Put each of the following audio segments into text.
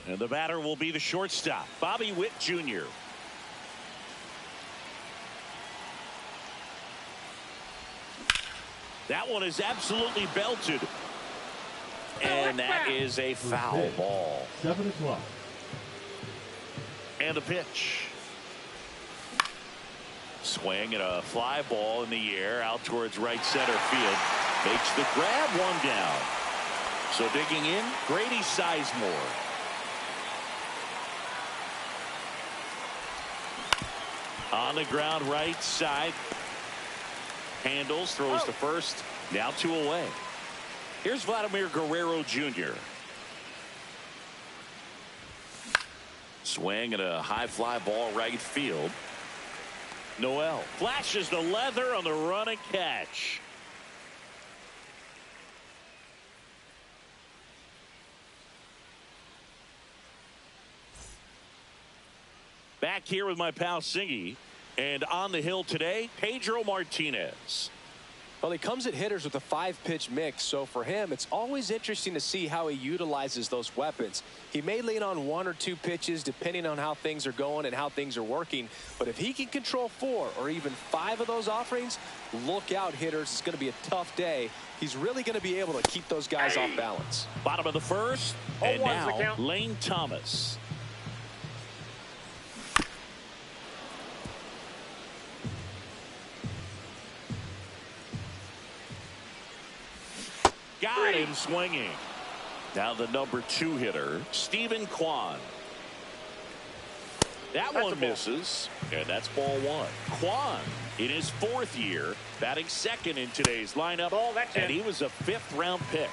And the batter will be the shortstop, Bobby Witt Jr. That one is absolutely belted. And that is a foul ball. 7 o'clock. And the pitch. Swing and a fly ball in the air out towards right center field. Makes the grab, one down. So digging in, Grady Sizemore. On the ground right side. Handles, throws to first. Now 2 away. Here's Vladimir Guerrero Jr. Swing and a high fly ball right field. Noel flashes the leather on the run and catch. Back here with my pal Singy, and on the hill today, Pedro Martinez. Well, he comes at hitters with a 5-pitch mix, so for him, it's always interesting to see how he utilizes those weapons. He may lean on 1 or 2 pitches depending on how things are going and how things are working, but if he can control 4 or even 5 of those offerings, look out, hitters. It's going to be a tough day. He's really going to be able to keep those guys off balance. Bottom of the first, and now Lane Thomas. Got him swinging. Now the number 2 hitter, Stephen Kwan. That one misses, and that's ball 1. Kwan in his 4th year, batting second in today's lineup, and he was a 5th-round pick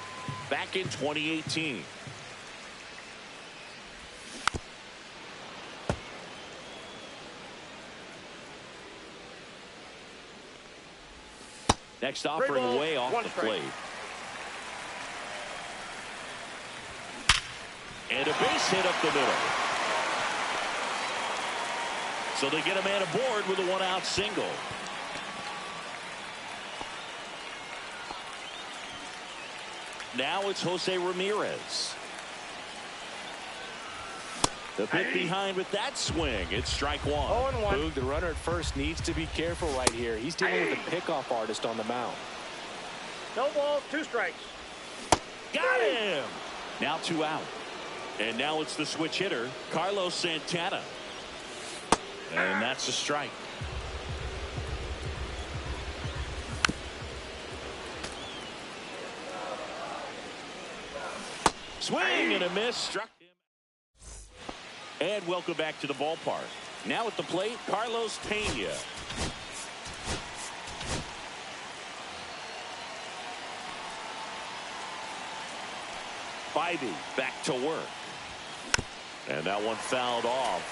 back in 2018. Next offering way off the plate. And a base hit up the middle. So they get a man aboard with a 1-out single. Now it's Jose Ramirez. The pick behind with that swing. It's strike 1. 0-1. Boog, the runner at first needs to be careful right here. He's dealing with a pickoff artist on the mound. No balls, 2 strikes. Got him. Now 2 out. And now it's the switch hitter, Carlos Santana. And that's a strike. Swing and a miss. Struck him. And welcome back to the ballpark. Now at the plate, Carlos Pena. Bybee back to work. And that one fouled off.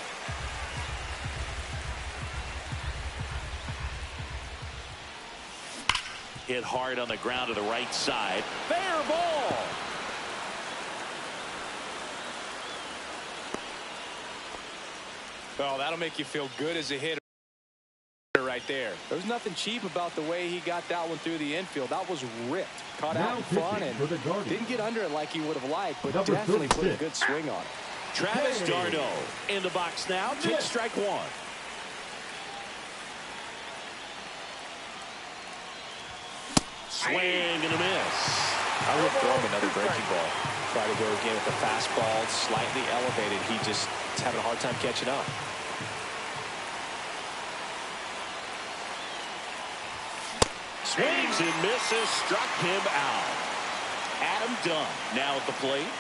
Hit hard on the ground to the right side. Fair ball. Well, that'll make you feel good as a hitter right there. There's nothing cheap about the way he got that one through the infield. That was ripped. Caught out in front and didn't get under it like he would have liked, but definitely put a good swing on it. Travis d'Arnaud in the box now. Takes strike 1. Swing and a miss. I would throw him another breaking ball. Try to go again with the fastball, slightly elevated. He just is having a hard time catching up. Swings and misses. Struck him out. Adam Dunn now at the plate.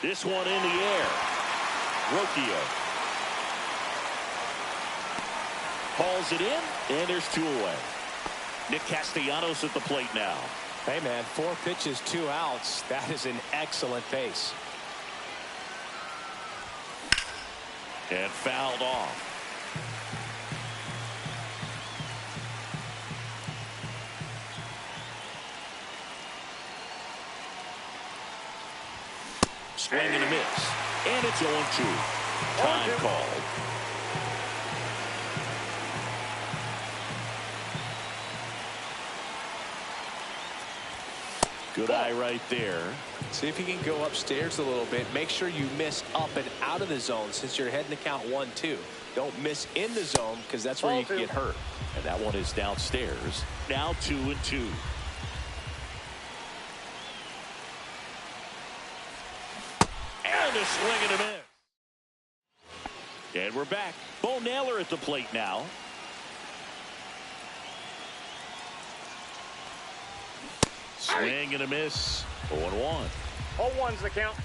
This one in the air. Rocchio hauls it in, and there's 2 away. Nick Castellanos at the plate now. Hey, man, 4 pitches, 2 outs. That is an excellent pace. And fouled off. Swing and a miss. And it's 0-2. Time called. Good eye right there. See if you can go upstairs a little bit. Make sure you miss up and out of the zone since you're heading to count 1-2. Don't miss in the zone because that's where you can get hurt. And that one is downstairs. Now 2-2. And a swing and a miss. And we're back. Bo Naylor at the plate now. Swing and a miss. 0-1. 0-1's the count.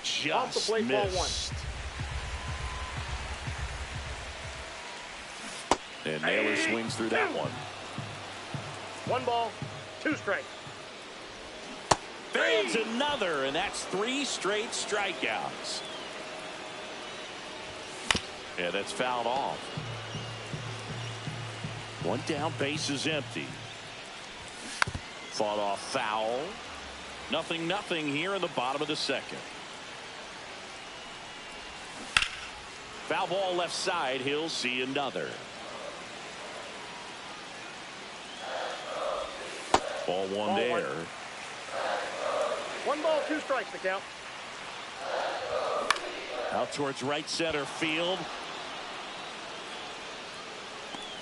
Just off the plate, missed. And Naylor swings through that one. 1 ball, 2 strikes. There's another, and that's 3 straight strikeouts. Yeah, that's fouled off. 1 down, base is empty. Fought off foul. 0-0 here in the bottom of the second. Foul ball left side. He'll see another. Ball one there. 1 ball, 2 strikes the count. Out towards right center field.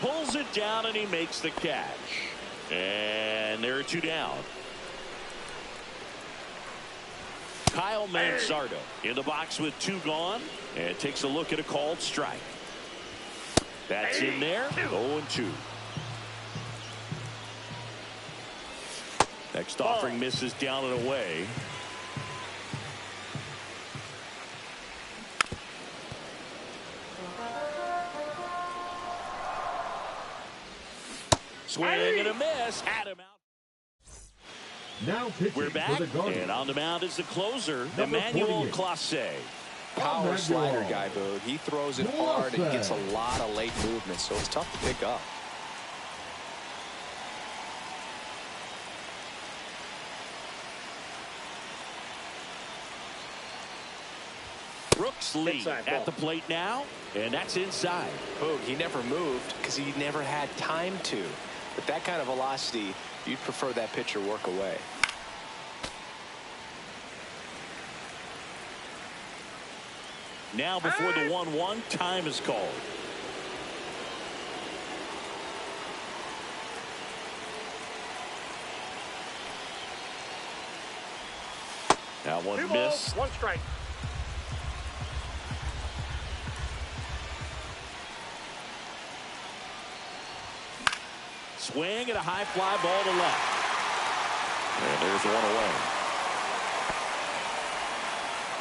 Pulls it down and he makes the catch. And there are 2 down. Kyle Manzardo in the box with 2 gone and takes a look at a called strike. That's in there. 0-2. Next offering misses down and away. Swing and a miss. Had him out. Now we're back, and on the mound is the closer, Emmanuel Clase. Power slider guy, Boog. He throws it hard and gets a lot of late movement, so it's tough to pick up. Brooks Lee at the plate now, and that's inside. Boog, he never moved because he never had time to. With that kind of velocity, you'd prefer that pitcher work away. Now before the 1-1, time is called. That one 2 missed. balls, 1 strike. Swing and a high fly ball to left. And there's 1 away.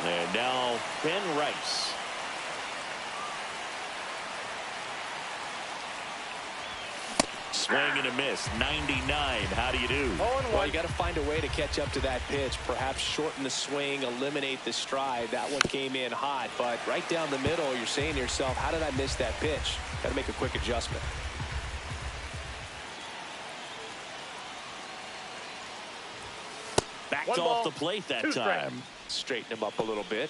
And now Ben Rice. Swing and a miss. 99. How do you do? Well, you got to find a way to catch up to that pitch. Perhaps shorten the swing, eliminate the stride. That one came in hot, but right down the middle, you're saying to yourself, how did I miss that pitch? Got to make a quick adjustment. Backed off the plate that time. Straighten him up a little bit.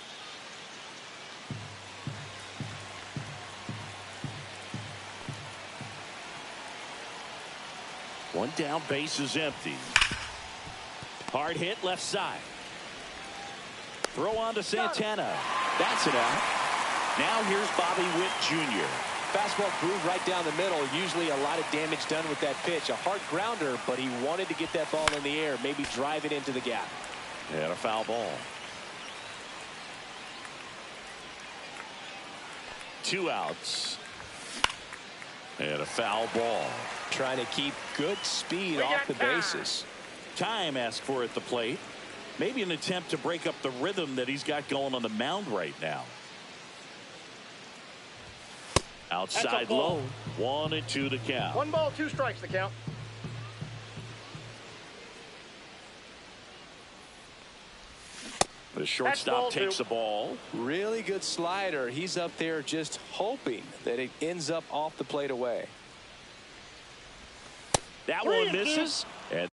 One down, base is empty. Hard hit left side. Throw on to Santana. That's it out. Now here's Bobby Witt Jr. Fastball groove right down the middle. Usually a lot of damage done with that pitch. A hard grounder, but he wanted to get that ball in the air. Maybe drive it into the gap. And a foul ball. 2 outs. And a foul ball. Trying to keep good speed off the bases. Time asked for at the plate. Maybe an attempt to break up the rhythm that he's got going on the mound right now. Outside low. 1-2 the count. 1 ball, 2 strikes the count. The shortstop takes the ball. Really good slider. He's up there just hoping that it ends up off the plate away. That one misses. And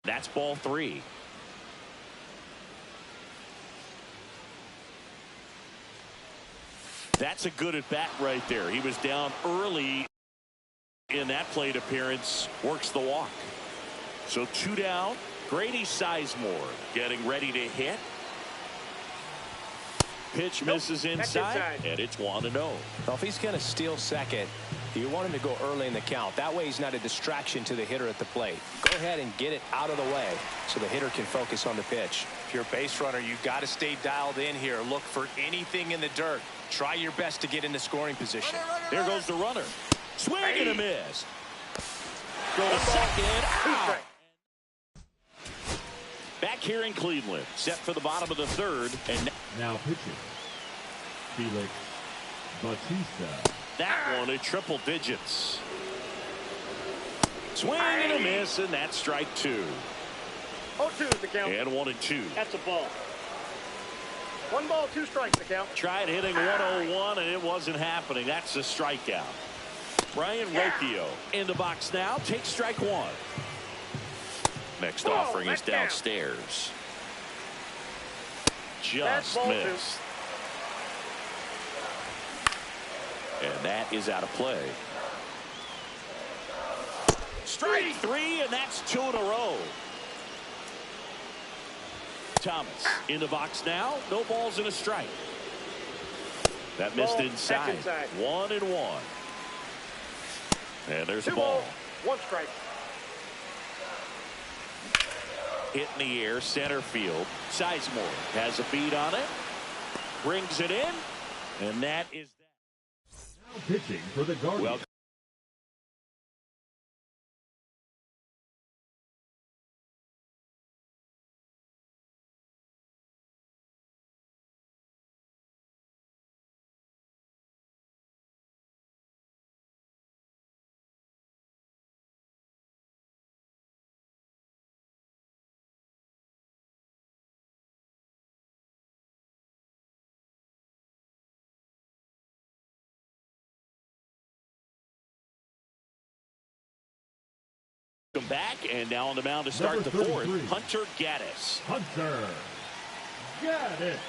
that's ball 3. That's a good at bat right there. He was down early in that plate appearance. Works the walk. So 2 down. Grady Sizemore getting ready to hit. Pitch misses inside, and it's 1-0. Well, if he's going to steal second, you want him to go early in the count. That way he's not a distraction to the hitter at the plate. Go ahead and get it out of the way so the hitter can focus on the pitch. If you're a base runner, you've got to stay dialed in here. Look for anything in the dirt. Try your best to get in the scoring position. There goes the runner. Swing and a miss. Go to second. Out. Back here in Cleveland, set for the bottom of the 3rd. And Now pitching, Felix Bautista. that one at triple digits. Swing and a miss, and that's strike 2. 0-2 is the count. And 1-2. That's a ball. 1 ball, 2 strikes the count. Tried hitting 101, and it wasn't happening. That's a strikeout. Brian Rocchio in the box now. Takes strike 1. Next offering is downstairs. Just missed. And that is out of play. Strike 3, and that's 2 in a row. Thomas in the box now. No balls and a strike. That missed inside. 1-1. And there's the ball. 1 strike. Hit in the air, center field. Sizemore has a beat on it. Brings it in. And that is that. Now pitching for the Guardians. Well, back, and now on the mound to start the 4th, Hunter Gaddis. Hunter Gaddis.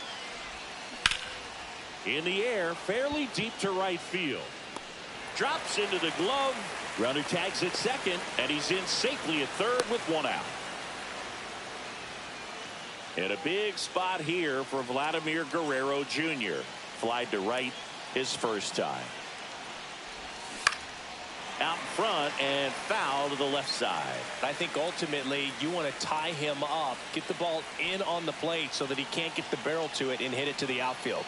In the air, fairly deep to right field. Drops into the glove. Runner tags at second, and he's in safely at 3rd with 1 out. And a big spot here for Vladimir Guerrero Jr. Flied to right his first time. Out in front and foul to the left side. I think ultimately you want to tie him up, get the ball in on the plate so that he can't get the barrel to it and hit it to the outfield.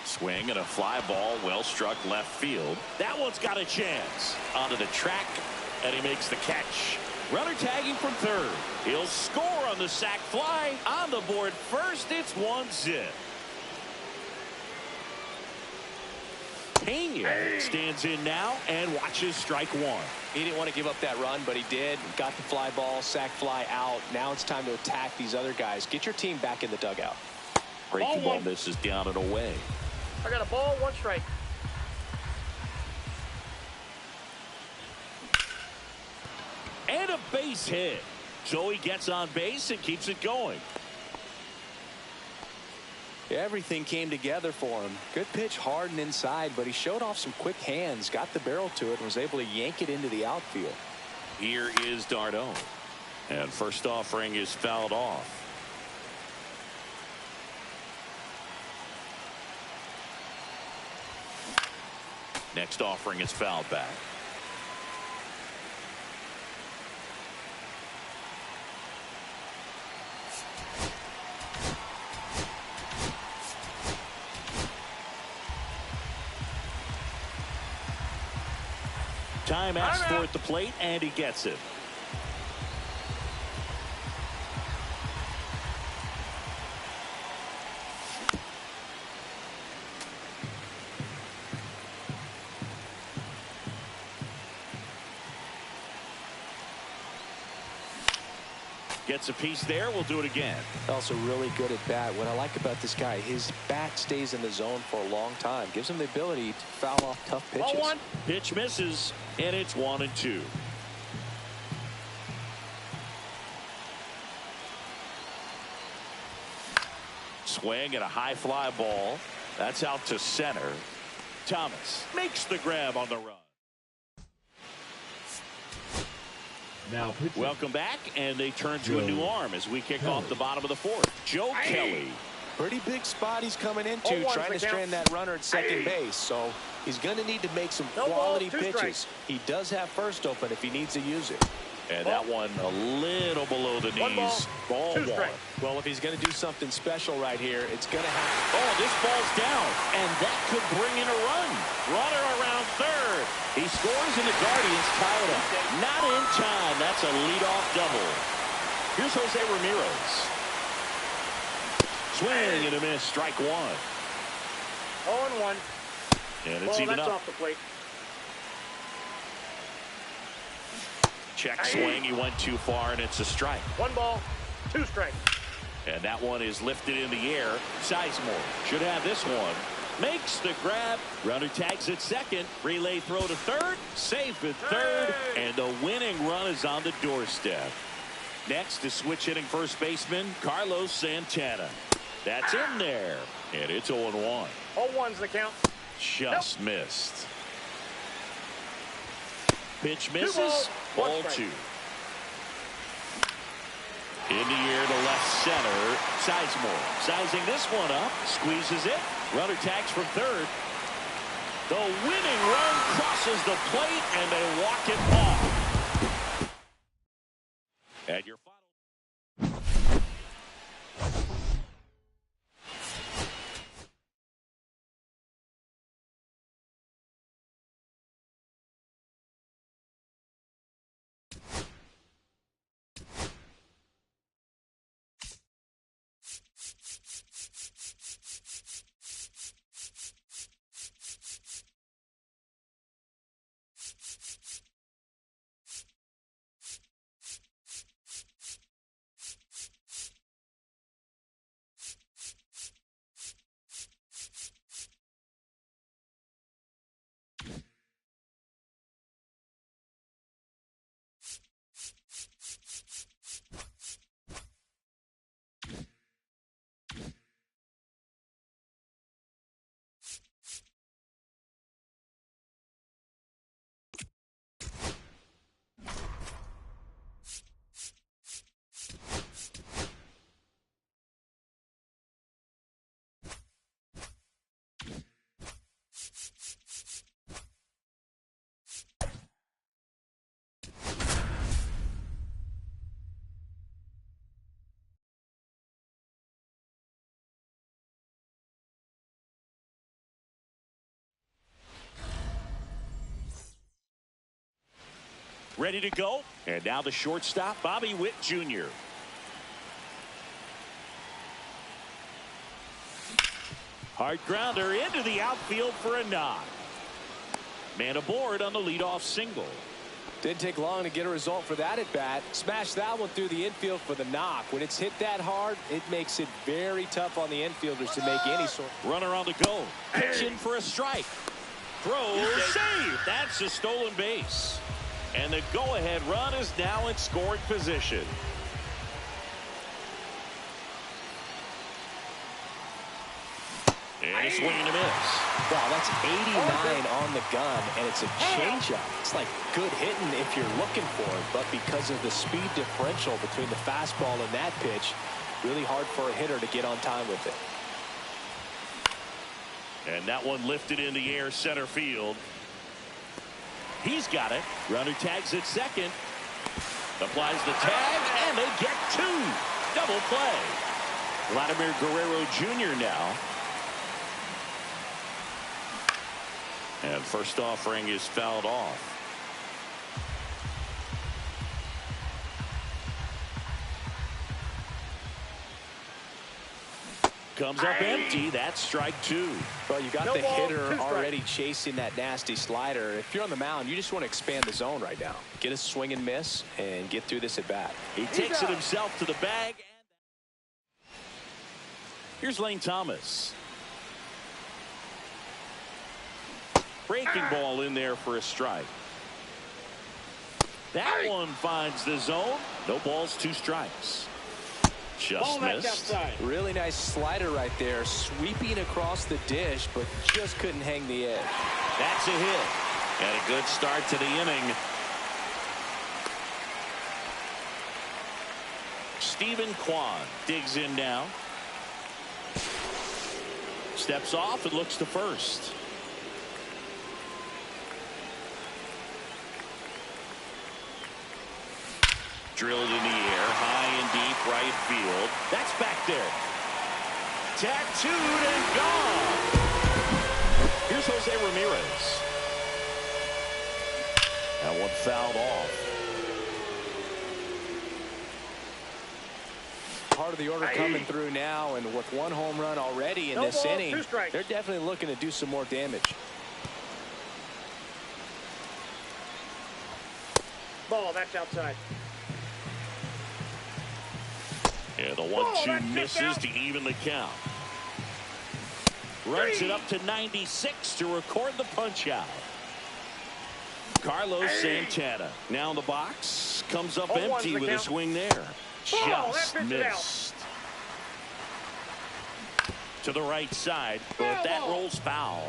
Swing and a fly ball, well struck left field. That one's got a chance. Onto the track, and he makes the catch. Runner tagging from third. He'll score on the sac fly. On the board first, it's 1-0. Pena stands in now and watches strike one. He didn't want to give up that run, but he did. Got the fly ball, sac fly out. Now it's time to attack these other guys. Get your team back in the dugout. Breaking ball misses down and away. I got a ball, 1 strike. And a base hit. So he gets on base and keeps it going. Everything came together for him. Good pitch, hard and inside, but he showed off some quick hands, got the barrel to it, and was able to yank it into the outfield. Here is Darno. And first offering is fouled off. Next offering is fouled back. Time asked for at the plate, and he gets it. Gets a piece there. We'll do it again. Also really good at bat. What I like about this guy, his bat stays in the zone for a long time. Gives him the ability to foul off tough pitches. Ball 1. Pitch misses, and it's 1-2. Swing and a high fly ball. That's out to center. Thomas makes the grab on the run. Now pitching. Welcome back, and they turn to a new arm as we kick off the bottom of the fourth. Joe Kelly. Pretty big spot he's coming into, 0-1's trying to strand that runner at second base. So he's going to need to make some quality pitches. He does have first open if he needs to use it. And that one a little below the knees. Ball 1. Well, if he's going to do something special right here, it's going to have. Oh, this ball's down, and that could bring in a run. Runner around third. He scores, and the Guardians tie it up. Not in time. That's a leadoff double. Here's Jose Ramirez. Swing and a miss. Strike 1. 0-1. And it's even that's up. off the plate. Check swing. He went too far, and it's a strike. 1 ball, 2 strikes. And that one is lifted in the air. Sizemore should have this one. Makes the grab. Runner tags at second. Relay throw to third. Safe at third. And the winning run is on the doorstep. Next is switch hitting first baseman Carlos Santana. That's in there. And it's 0-1. 0-1's the count. Just missed. Pitch 2 misses. balls, 1 Ball strike. 2. In the air to left center. Sizemore sizing this one up. Squeezes it. Runner tags from third. The winning run crosses the plate, and they walk it off. At your final. ready to go. And now the shortstop, Bobby Witt Jr. Hard grounder into the outfield for a knock. Man aboard on the leadoff single. Didn't take long to get a result for that at bat. Smashed that one through the infield for the knock. When it's hit that hard, it makes it very tough on the infielders to make any sort. Runner on the go. Pitch in for a strike. Throw, save. That's a stolen base. And the go-ahead run is now in scoring position. And a swing and a miss. Wow, that's 89 on the gun, and it's a changeup. It's like good hitting if you're looking for it, but because of the speed differential between the fastball and that pitch, really hard for a hitter to get on time with it. And that one lifted in the air center field. He's got it. Runner tags at second. Applies the tag, and they get two. Double play. Vladimir Guerrero Jr. now. And first offering is fouled off. Comes up empty. That's strike two. Well, you got the hitter already chasing that nasty slider. If you're on the mound, you just want to expand the zone right now. Get a swing and miss and get through this at bat. He takes it himself to the bag. Here's Lane Thomas. Breaking ball in there for a strike. That one finds the zone. No balls, two strikes. Just missed. Really nice slider right there, sweeping across the dish, but just couldn't hang the edge. That's a hit. And a good start to the inning. Stephen Kwan digs in now. Steps off and looks to first. Drilled in the air, high and deep right field. That's back there. Tattooed and gone. Here's Jose Ramirez. That one fouled off. Part of the order coming through now, and with one home run already in this inning, they're definitely looking to do some more damage. Ball, that's outside. Yeah, the 1-2 misses to even the count. Runs it up to 96 to record the punch out. Carlos Santana now in the box. Comes up empty with a swing there. Just missed. To the right side, but that rolls foul.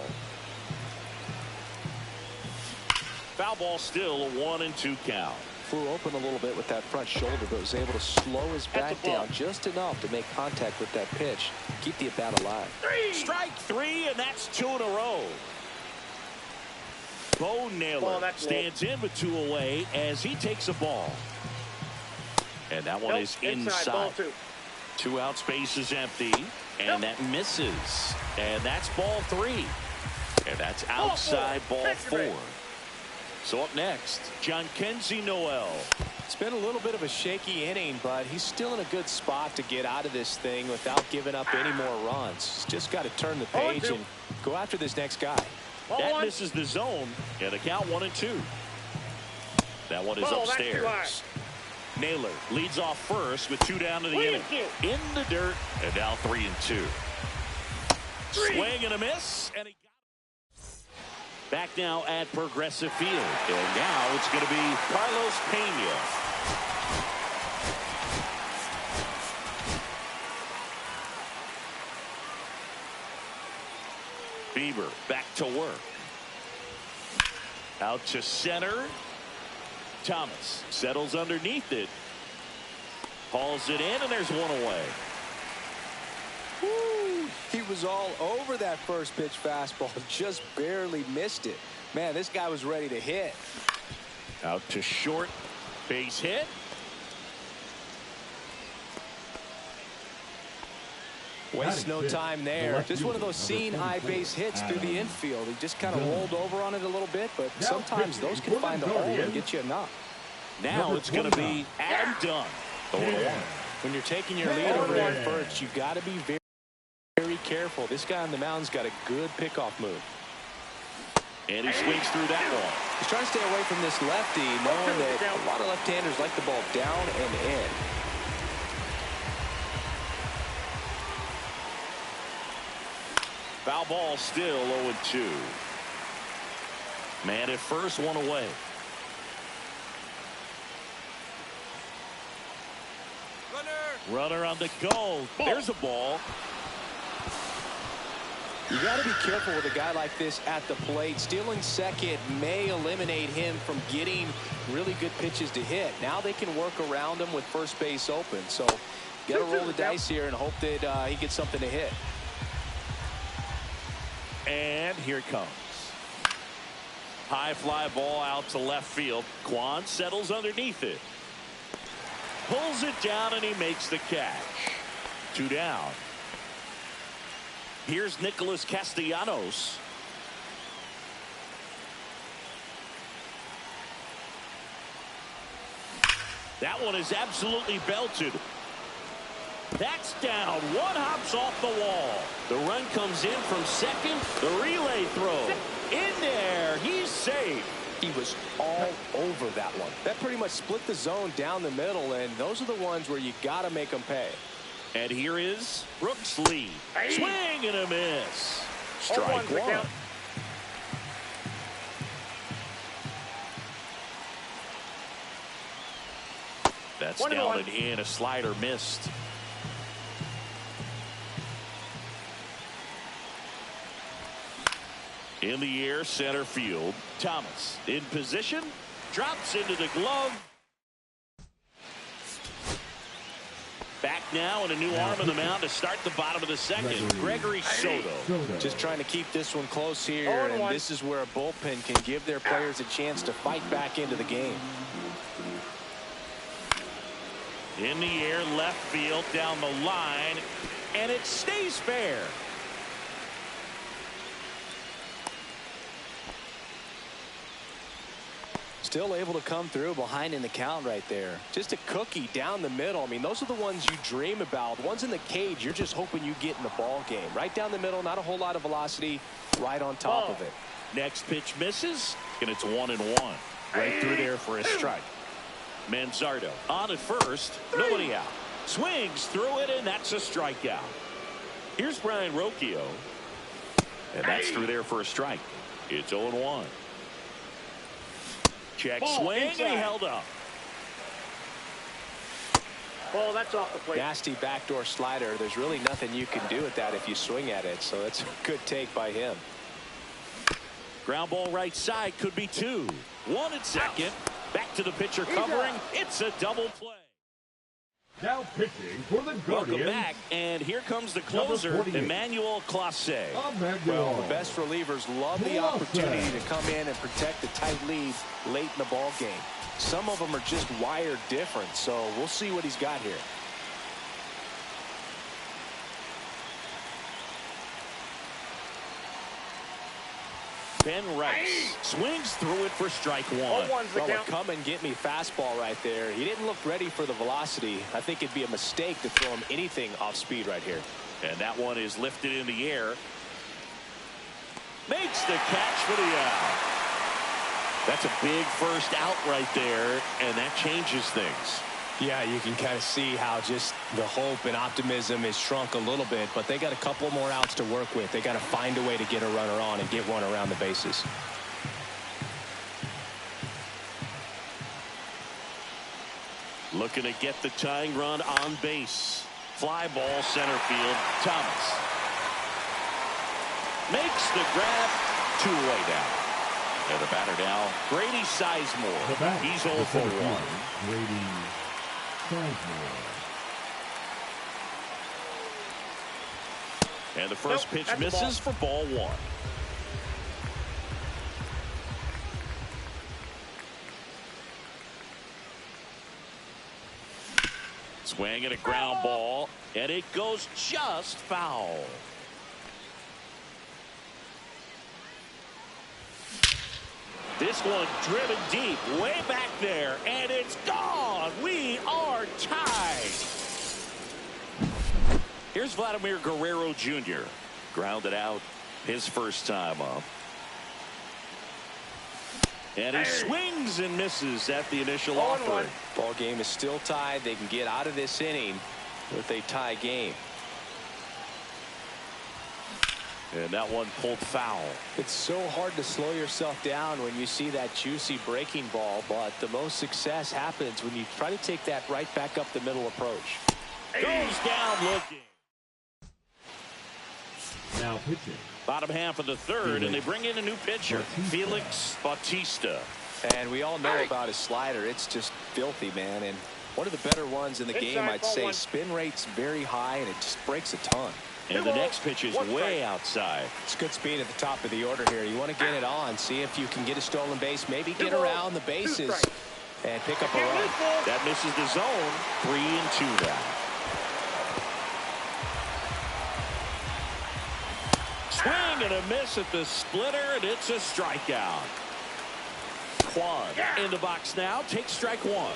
Foul ball still a 1-2 count. Flew open a little bit with that front shoulder, but was able to slow his back down just enough to make contact with that pitch. Keep the at-bat alive. Strike three, and that's two in a row. Bo Naylor stands in with two away as he takes a ball. And that one is inside. Two outs, base is empty. And that misses. And that's ball three. And that's outside ball four. So up next, John Kenzie Noel. It's been a little bit of a shaky inning, but he's still in a good spot to get out of this thing without giving up any more runs. He's just got to turn the page and go after this next guy. That misses the zone, and the count 1-2. That one is upstairs. Naylor leads off first with two down to the inning. In the dirt, and now 3-2. Swing and a miss, and he got it. Back now at Progressive Field, and now it's going to be Carlos Pena. Bieber back to work. Out to center. Thomas settles underneath it. Hauls it in, and there's one away. Woo, he was all over that first pitch fastball. Just barely missed it. Man, this guy was ready to hit. Out to short. Base hit. Waste no time there. Just one of those seen high base hits through the infield. He just kind of rolled over on it a little bit, but sometimes those can find the hole and get you a knock. Now it's going to be Adam Dunn. 0-1. When you're taking your lead over there first, you got to be very, very careful. This guy on the mound's got a good pickoff move. And he swings through that one. He's trying to stay away from this lefty, knowing that a lot of left-handers like the ball down and in. Foul ball, still 0-2. Man at first, one away. Runner on the go. There's a ball. You got to be careful with a guy like this at the plate. Stealing second may eliminate him from getting really good pitches to hit. Now they can work around him with first base open. So got to roll the dice here and hope that he gets something to hit. And here it comes. High fly ball out to left field. Kwan settles underneath it. Pulls it down and he makes the catch. 2 down. Here's Nicholas Castellanos. That one is absolutely belted. That's down. One hops off the wall. The run comes in from second. The relay throw. In there. He's safe. He was all over that one. That pretty much split the zone down the middle, and those are the ones where you got to make them pay. And here is Brooks Lee. Swing and a miss. Strike one. That's down and in. A slider missed. In the air, center field. Thomas in position. Drops into the glove. Back now and a new arm on the mound to start the bottom of the second. Gregory Soto. Just trying to keep this one close here, and this is where a bullpen can give their players a chance to fight back into the game. In the air, left field, down the line, and it stays fair. Still able to come through behind in the count right there. Just a cookie down the middle. I mean, those are the ones you dream about. The ones in the cage, you're just hoping you get in the ball game. Right down the middle, not a whole lot of velocity, right on top of it. Next pitch misses, and it's 1-1. Right through there for a strike. Manzardo on at first, nobody out. Swings through it, and that's a strikeout. Here's Brian Rocchio, and that's through there for a strike. It's 0-1. Check swing, and he held up. Ball, that's off the plate. Nasty backdoor slider. There's really nothing you can do with that if you swing at it, so that's a good take by him. Ground ball right side, could be 2. 1 at second. Back to the pitcher covering. It's a double play. Now pitching for the Guardians. Welcome back, and here comes the closer, Emmanuel Clase. Well, the best relievers love the opportunity to come in and protect a tight lead late in the ball game. Some of them are just wired different, so we'll see what he's got here. Ben Rice swings through it for strike 1. Well, a come and get me fastball right there. He didn't look ready for the velocity. I think it'd be a mistake to throw him anything off speed right here. And that one is lifted in the air. Makes the catch for the out. That's a big first out right there, and that changes things. Yeah, you can kind of see how just the hope and optimism has shrunk a little bit, but they got a couple more outs to work with. They got to find a way to get a runner on and get one around the bases. Looking to get the tying run on base. Fly ball center field. Thomas makes the grab. 2 away down. And the batter now, Grady Sizemore. He's 0 for 1. Grady And the first pitch misses for ball 1. Swing and a ground ball, and it goes just foul. This one driven deep, way back there, and it's gone. We are tied. Here's Vladimir Guerrero Jr. Grounded out his first time up. And he swings and misses at the initial offering. Ball game is still tied. They can get out of this inning with a tie game. And that one pulled foul. It's so hard to slow yourself down when you see that juicy breaking ball, but the most success happens when you try to take that right back up the middle approach. Goes down looking. Now pitching. Bottom half of the third, and they bring in a new pitcher, Felix Bautista. And we all know about his slider. It's just filthy, man. And one of the better ones in the game, I'd say. Spin rate's very high, and it just breaks a ton. And the next pitch is way outside. It's good speed at the top of the order here. You want to get it on, see if you can get a stolen base, maybe get around the bases and pick up a run. That misses the zone. 3-2 now. Swing and a miss at the splitter, and it's a strikeout. Quan in the box now, takes strike one.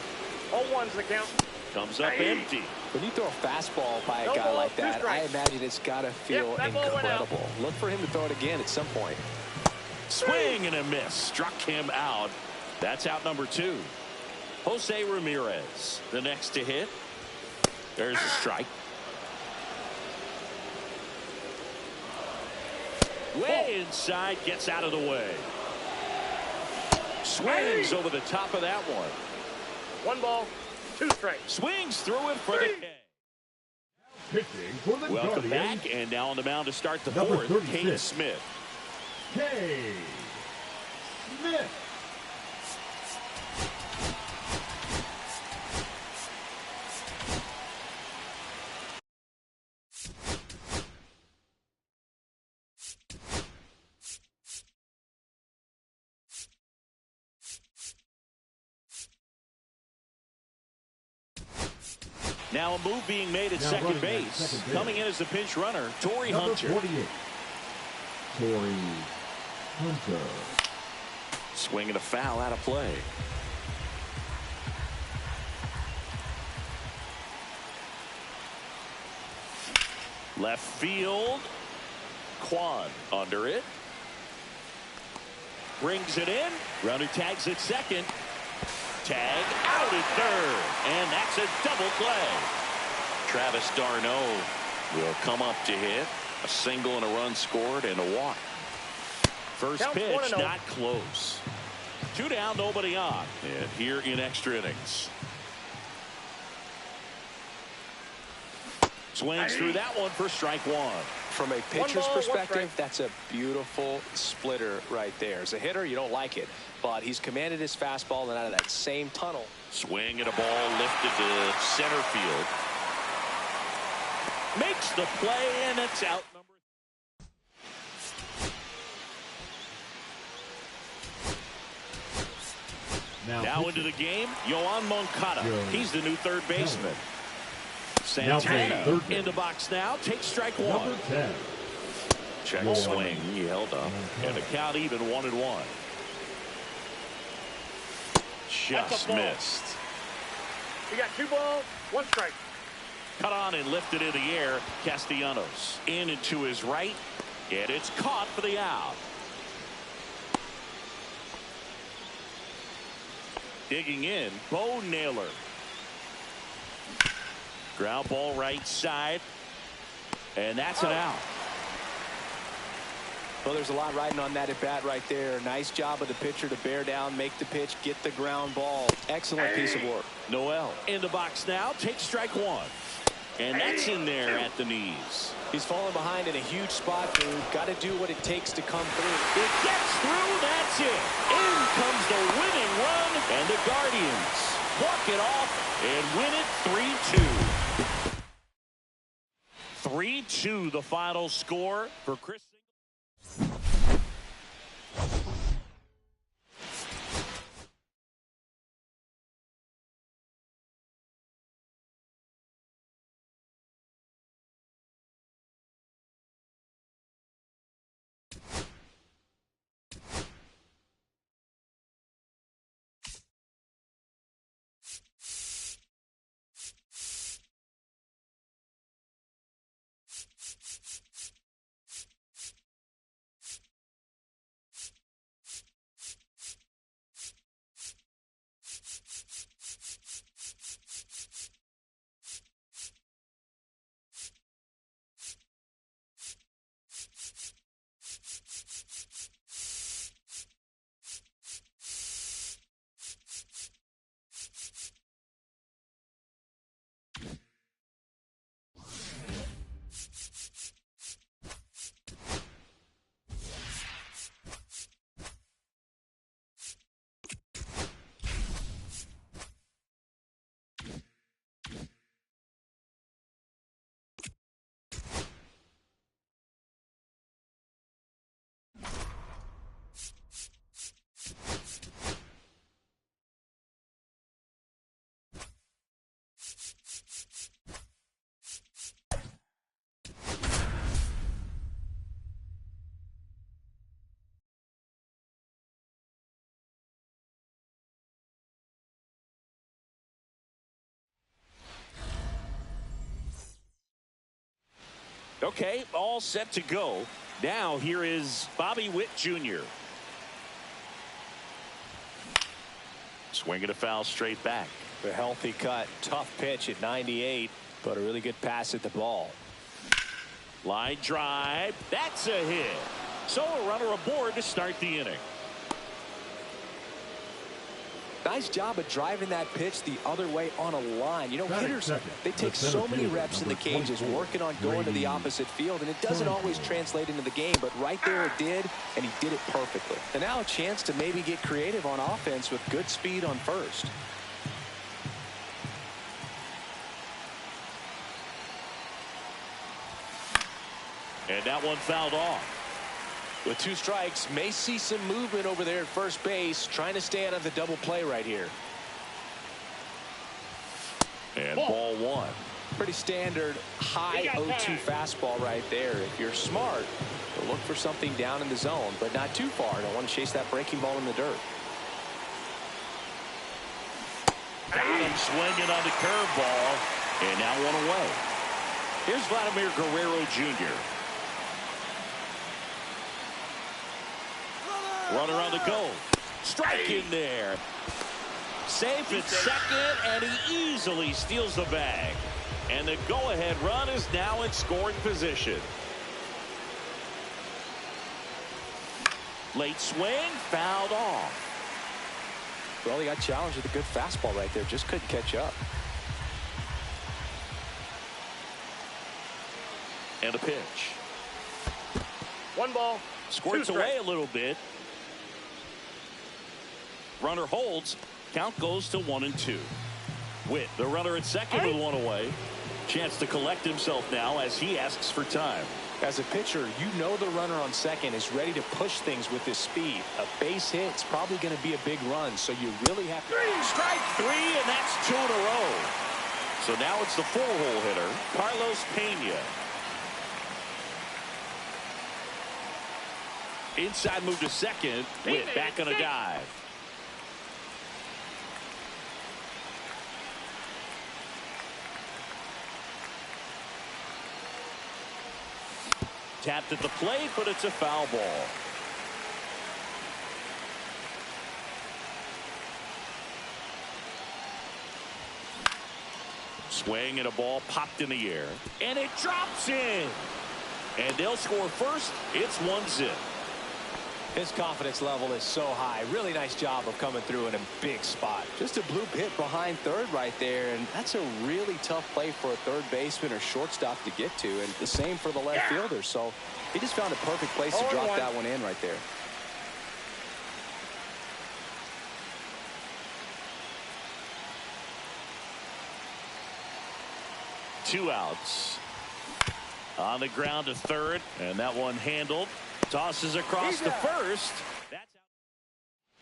0-1's the count. Comes up empty. When you throw a fastball by a guy like that, I imagine it's got to feel incredible. Look for him to throw it again at some point. Swing and a miss. Struck him out. That's out number 2. Jose Ramirez, the next to hit. There's a strike. Way inside, gets out of the way. Swings over the top of that one. 1 ball, 2 strikes. Swings through it for the K. Pitching for the Welcome Guardians. back, and now on the mound to start the Number fourth, 36. Kane Smith. K. Smith. Now a move being made at second base. Coming in as the pinch runner, Torrey Hunter. 48. Torrey Hunter. Swinging a foul out of play. Left field. Quan under it. Brings it in. Runner tags at second. Tag out at third. And that's a double play. Travis d'Arnaud will come up to hit. A single and a run scored and a walk. First pitch not close. 2 down, nobody on. And here in extra innings. Swings through that one for strike one. From a pitcher's perspective, that's a beautiful splitter right there. As a hitter, you don't like it, but he's commanded his fastball and out of that same tunnel. Swing and a ball lifted to center field. Makes the play, and it's out number. Now into the game, Yoan Moncada. He's the new third baseman. Santana in the box now. Takes strike one. Check swing. He held up. And the count even 1-1. Just missed. You got 2 balls, 1 strike. Cut on and lifted in the air. Castellanos in and to his right. And it's caught for the out. Digging in, Bo Naylor. Ground ball right side. And that's an out. Well, there's a lot riding on that at bat right there. Nice job of the pitcher to bear down, make the pitch, get the ground ball. Excellent piece of work. Noel in the box now. Takes strike one. And that's in there at the knees. He's falling behind in a huge spot, dude. Got to do what it takes to come through. It gets through. That's it. In comes the winning run. And the Guardians walk it off and win it 3-2. 3-2 the final score for Chris. Okay, all set to go. Now here is Bobby Witt Jr. Swinging a foul straight back. A healthy cut. Tough pitch at 98, but a really good pass at the ball. Line drive. That's a hit. So a runner aboard to start the inning. Nice job of driving that pitch the other way on a line. You know, hitters, they take so many reps in the cages working on going to the opposite field, and it doesn't always translate into the game, but right there it did, and he did it perfectly. And now a chance to maybe get creative on offense with good speed on first. And that one fouled off. With 2 strikes, may see some movement over there at first base, trying to stay out of the double play right here. And ball 1. Pretty standard high 0-2 fastball right there. If you're smart, you'll look for something down in the zone, but not too far. Don't want to chase that breaking ball in the dirt. Got him swinging on the curveball, and now one away. Here's Vladimir Guerrero Jr. Runner on the go. Strike in there. Safe at second, and he easily steals the bag. And the go-ahead run is now in scoring position. Late swing, fouled off. Well, he got challenged with a good fastball right there. Just couldn't catch up. And a pitch. 1 ball. Squirts away a little bit. Runner holds. Count goes to 1-2. Witt, the runner at second with 1 away. Chance to collect himself now as he asks for time. As a pitcher, you know the runner on second is ready to push things with his speed. A base hit, it's probably going to be a big run, so you really have to... Strike 3, and that's 2 in a row. So now it's the 4-hole hitter, Carlos Pena. Inside move to second. Witt back on a dive. Tapped at the plate, but it's a foul ball. Swing and a ball popped in the air. And it drops in. And they'll score first. It's 1-0. His confidence level is so high. Really nice job of coming through in a big spot. Just a bloop hit behind third right there, and that's a really tough play for a third baseman or shortstop to get to, and the same for the left fielder. So he just found a perfect place to drop that one in right there. Two outs. On the ground to third, and that one handled. Tosses across to first. That's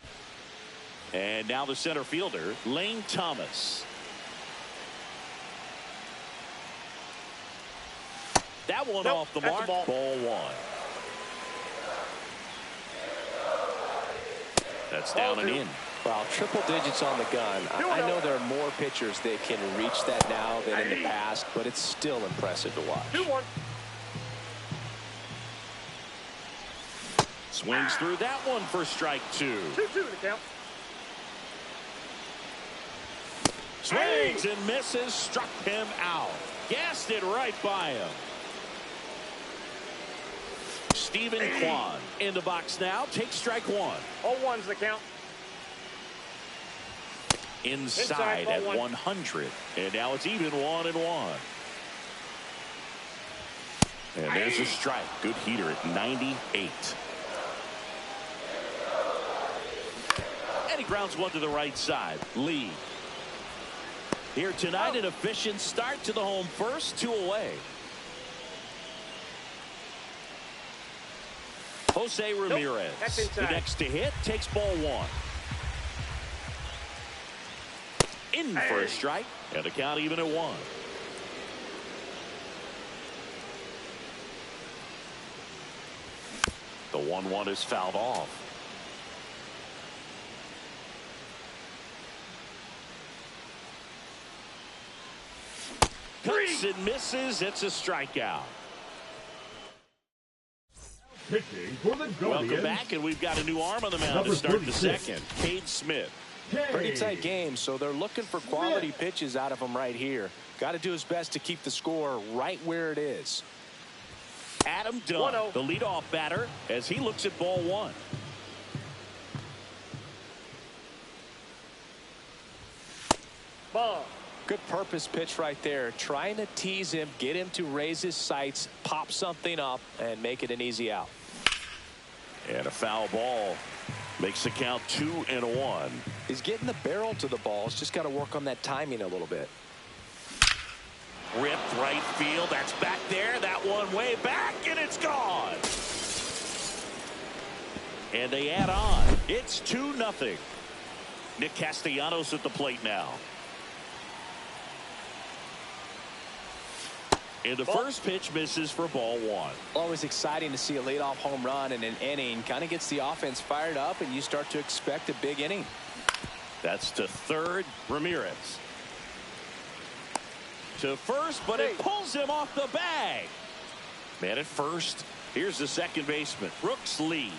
out. And now the center fielder, Lane Thomas. That one off the mark. Ball 1. That's down and in. Wow, triple digits on the gun. I know there are more pitchers that can reach that now than in the past, but it's still impressive to watch. 2-1. Swings through that one for strike 2. 2-2 to count. Swings and misses, struck him out. Gassed it right by him. Stephen Kwan in the box now. Takes strike 1. 0-1's the count. Inside at 100. And now it's even 1-1. And there's a strike. Good heater at 98. And he grounds one to the right side. Lee. Here tonight, an efficient start to the home first. 2 away. Jose Ramirez, the next to hit, takes ball 1. In for a strike, and the count even at 1. The 1-1 is fouled off. Cuts and misses. It's a strikeout. Pitching for the Guardians. Welcome back, and we've got a new arm on the mound Number to start 36. the second. Cade Smith. Pretty tight game, so they're looking for quality pitches out of him right here. Got to do his best to keep the score right where it is. Adam Dunn, the leadoff batter, as he looks at ball one. Ball. Good purpose pitch right there. Trying to tease him, get him to raise his sights, pop something up, and make it an easy out. And a foul ball makes the count 2-1. He's getting the barrel to the ball. He's just got to work on that timing a little bit. Ripped right field. That's back there. That one way back, and it's gone. And they add on. It's 2-0. Nick Castellanos at the plate now. And the first pitch misses for ball one. Always exciting to see a leadoff home run in an inning. Kind of gets the offense fired up, and you start to expect a big inning. That's to third. Ramirez. To first, but it pulls him off the bag. Man at first. Here's the second baseman, Brooks Lee.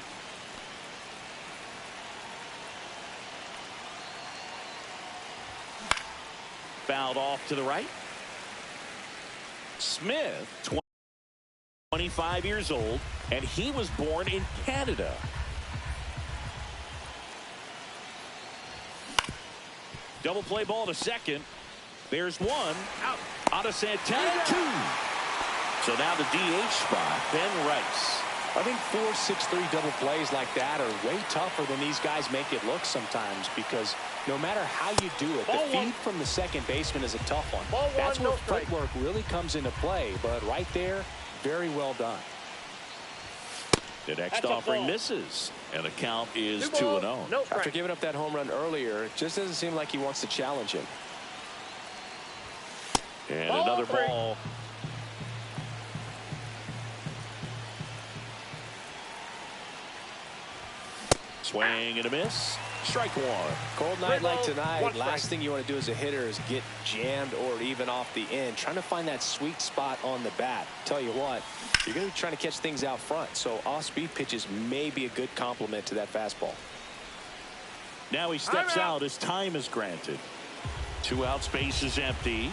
Fouled off to the right. Smith, 25 years old, and he was born in Canada. Double play ball to second. There's one. Out of Santana, 2. So now the DH spot, Ben Rice. I think 4-6-3 double plays like that are way tougher than these guys make it look sometimes, because no matter how you do it, the feed from the second baseman is a tough one. That's where footwork really comes into play, but right there, very well done. The next offering misses, and the count is 2-0. After giving up that home run earlier, it just doesn't seem like he wants to challenge him. And another ball. Swing and a miss. Strike one. Cold night like tonight, last thing you want to do as a hitter is get jammed or even off the end. Trying to find that sweet spot on the bat. Tell you what, you're going to be trying to catch things out front, so off-speed pitches may be a good complement to that fastball. Now he steps out as time is granted. 2 outs, base is empty.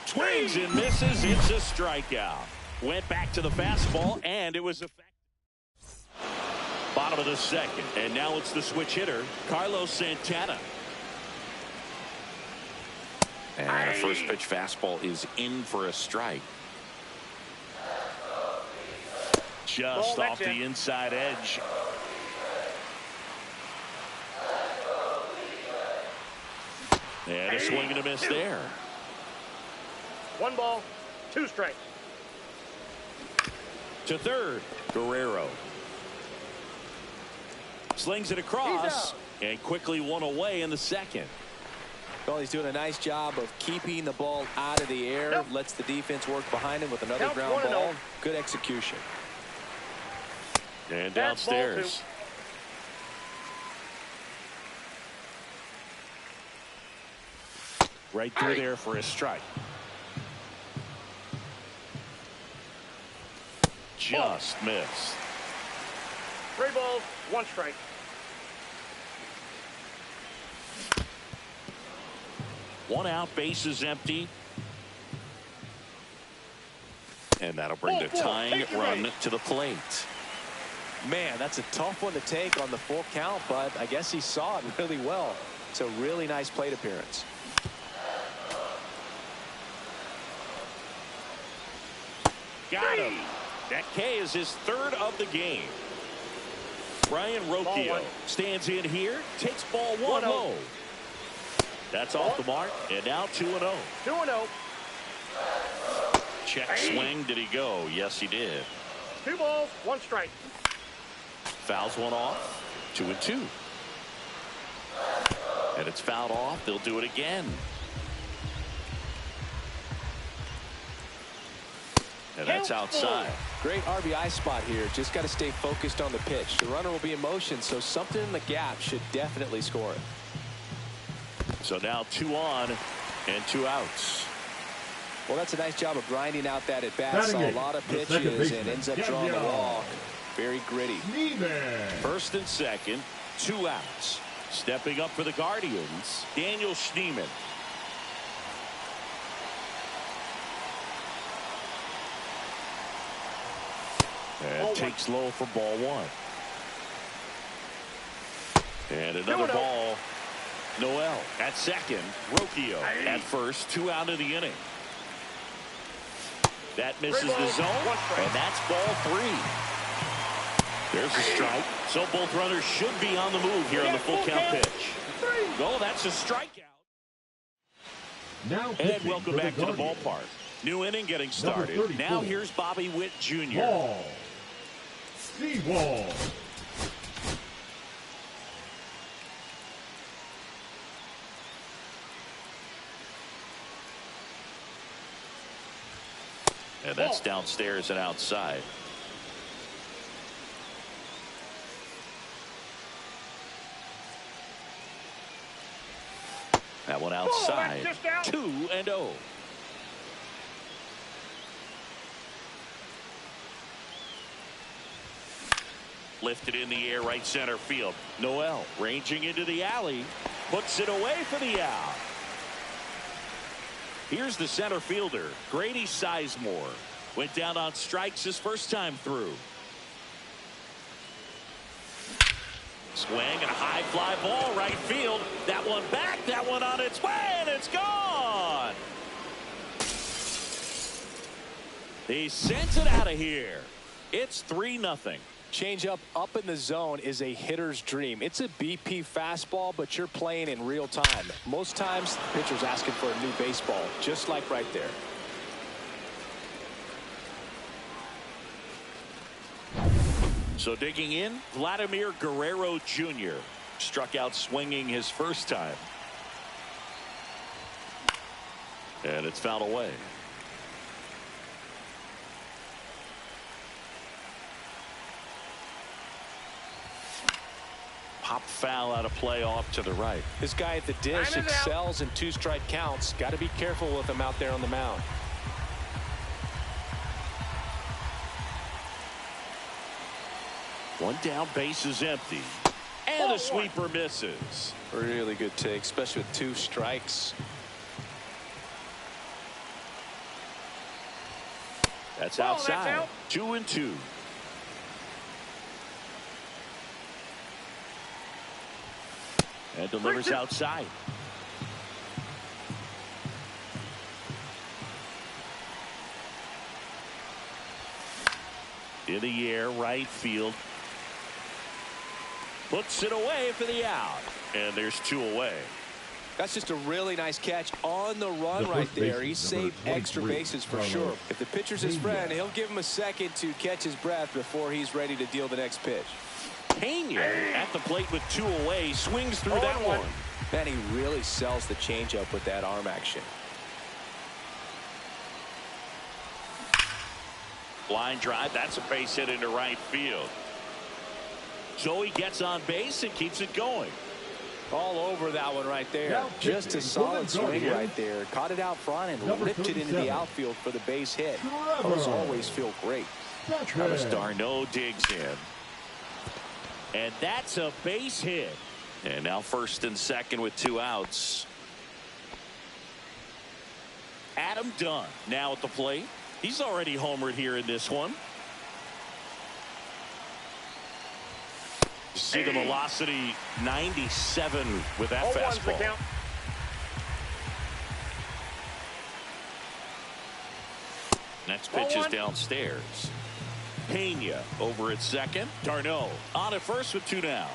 Swings and misses. It's a strikeout. Went back to the fastball, and it was effective. Bottom of the second, and now it's the switch hitter, Carlos Santana. And a first pitch fastball is in for a strike. Just off the inside edge. And a swing and a miss there. 1 ball, 2 strikes. To third, Guerrero. Slings it across and quickly one away in the second. Well, he's doing a nice job of keeping the ball out of the air. Lets the defense work behind him with another ground ball. Good execution. And downstairs. Right through there for a strike. Just missed. 3 balls, 1 strike. One out, base is empty. And that'll bring the tying run to the plate. Man, that's a tough one to take on the full count, but I guess he saw it really well. It's a really nice plate appearance. Got him. That K is his 3rd of the game. Brian Rocchio stands in here, takes ball 1 low. That's off the mark, and now 2-0. 2-0. Check swing. Did he go? Yes, he did. 2 balls, 1 strike. Fouls one off. 2-2. And it's fouled off. They'll do it again. And that's outside. Great RBI spot here. Just got to stay focused on the pitch. The runner will be in motion, so something in the gap should definitely score it. So now 2 on, And 2 outs. Well, that's a nice job of grinding out that at bat. Batting Saw a eighth, lot of the second pitches baseman, and ends up drawing the Gabriel. walk. Very gritty. Schneeman. First and second, 2 outs. Stepping up for the Guardians, Daniel Schneeman. And takes low for ball 1. And another ball. Noel at second. Rocchio at first. 2 out of the inning. That misses the zone. And that's ball 3. There's a strike. So both runners should be on the move here on the full count pitch. Oh, that's a strikeout. Now And welcome back to the ballpark. New inning getting started. Now here's Bobby Witt Jr. Ball. Seawall. And that's downstairs and outside. That one outside. 2-0. Lifted in the air, right center field. Noel ranging into the alley. Puts it away for the out. Here's the center fielder, Grady Sizemore. Went down on strikes his first time through. Swing and a high fly ball right field. That one back, that one on its way, and it's gone. He sends it out of here. It's 3-0. Changeup up in the zone is a hitter's dream. It's a BP fastball, but you're playing in real time. Most times, the pitcher's asking for a new baseball, just like right there. So digging in, Vladimir Guerrero Jr. struck out swinging his first time. And it's fouled away. Pop foul out of play off to the right. This guy at the dish excels in 2-strike counts. Got to be careful with him out there on the mound. One down, base is empty. And the sweeper misses. Really good take, especially with 2 strikes. That's outside. 2-2. And delivers outside. In the air, right field. Puts it away for the out. And there's 2 away. That's just a really nice catch on the run right there. He saved extra bases for sure. If the pitcher's his friend, he'll give him a second to catch his breath before he's ready to deal the next pitch. Pena at the plate with 2 away, swings through that one. Man, he really sells the changeup with that arm action. Line drive, that's a base hit into right field. So he gets on base and keeps it going. All over that one right there. Just a solid swing right there. Caught it out front and ripped it into the outfield for the base hit. Those always feel great. Travis d'Arnaud digs in. And that's a base hit. And now first and second with 2 outs. Adam Dunn now at the plate. He's already homered here in this one. See the velocity 97 with that fastball. Next pitch is downstairs. Pena over at second. d'Arnaud on at first with 2 down.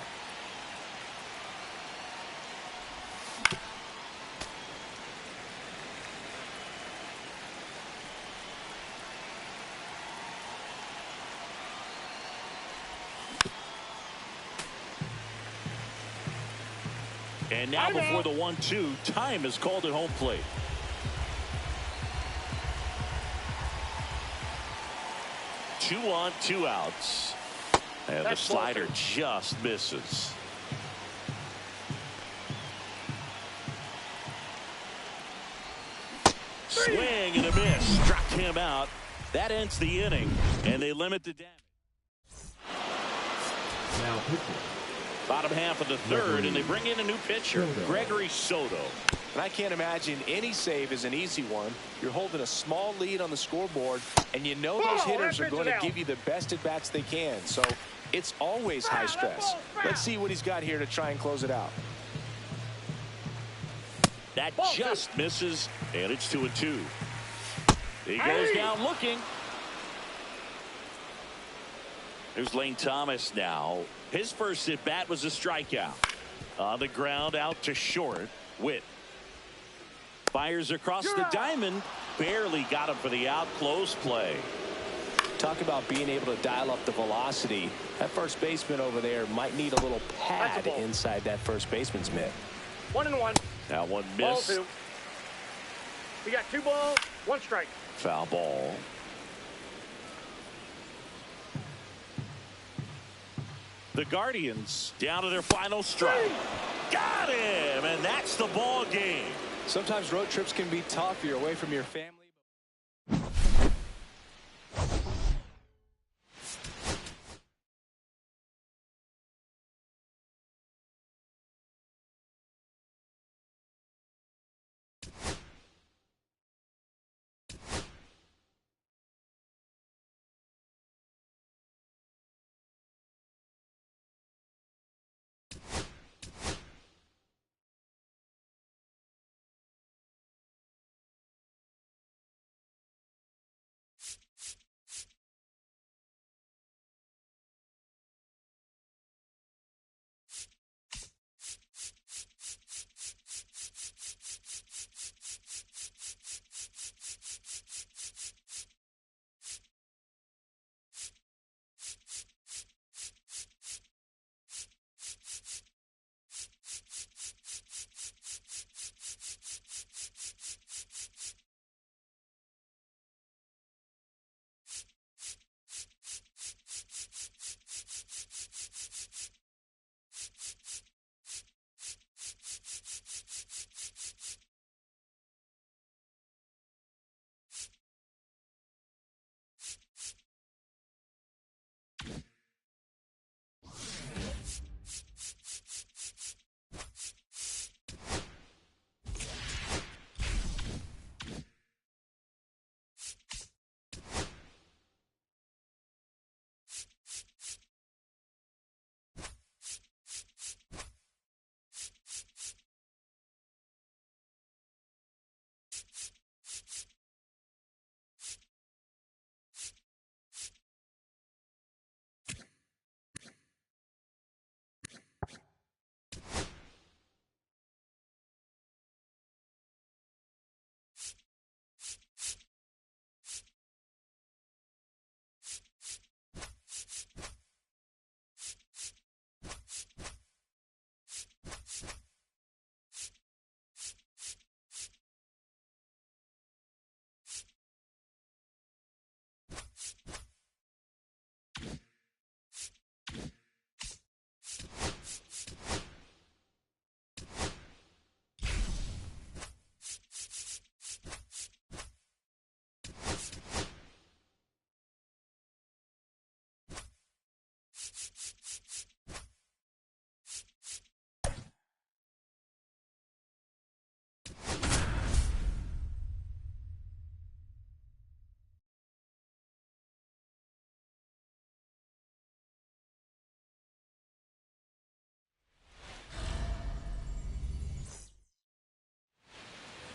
And now before the 1-2, time is called at home plate. Two on, 2 outs. And the slider just misses. Swing and a miss. Struck him out. That ends the inning, and they limit the damage. Now pitching. Bottom half of the third, and they bring in a new pitcher, Soto. Gregory Soto. And I can't imagine any save is an easy one. You're holding a small lead on the scoreboard, and you know those hitters are going to give you the best at-bats they can. So it's always high stress. Let's see what he's got here to try and close it out. That just misses, and it's 2-2. He goes down looking. Here's Lane Thomas now. His first at-bat was a strikeout. On the ground, out to short. Witt fires across the diamond. Barely got him for the out. Close play. Talk about being able to dial up the velocity. That first baseman over there might need a little pad inside that first baseman's mitt. 1-1. That one Ball missed. 2. We got 2 balls, 1 strike. Foul ball. The Guardians down to their final strike. Got him, and that's the ball game. Sometimes road trips can be tough. You're away from your family.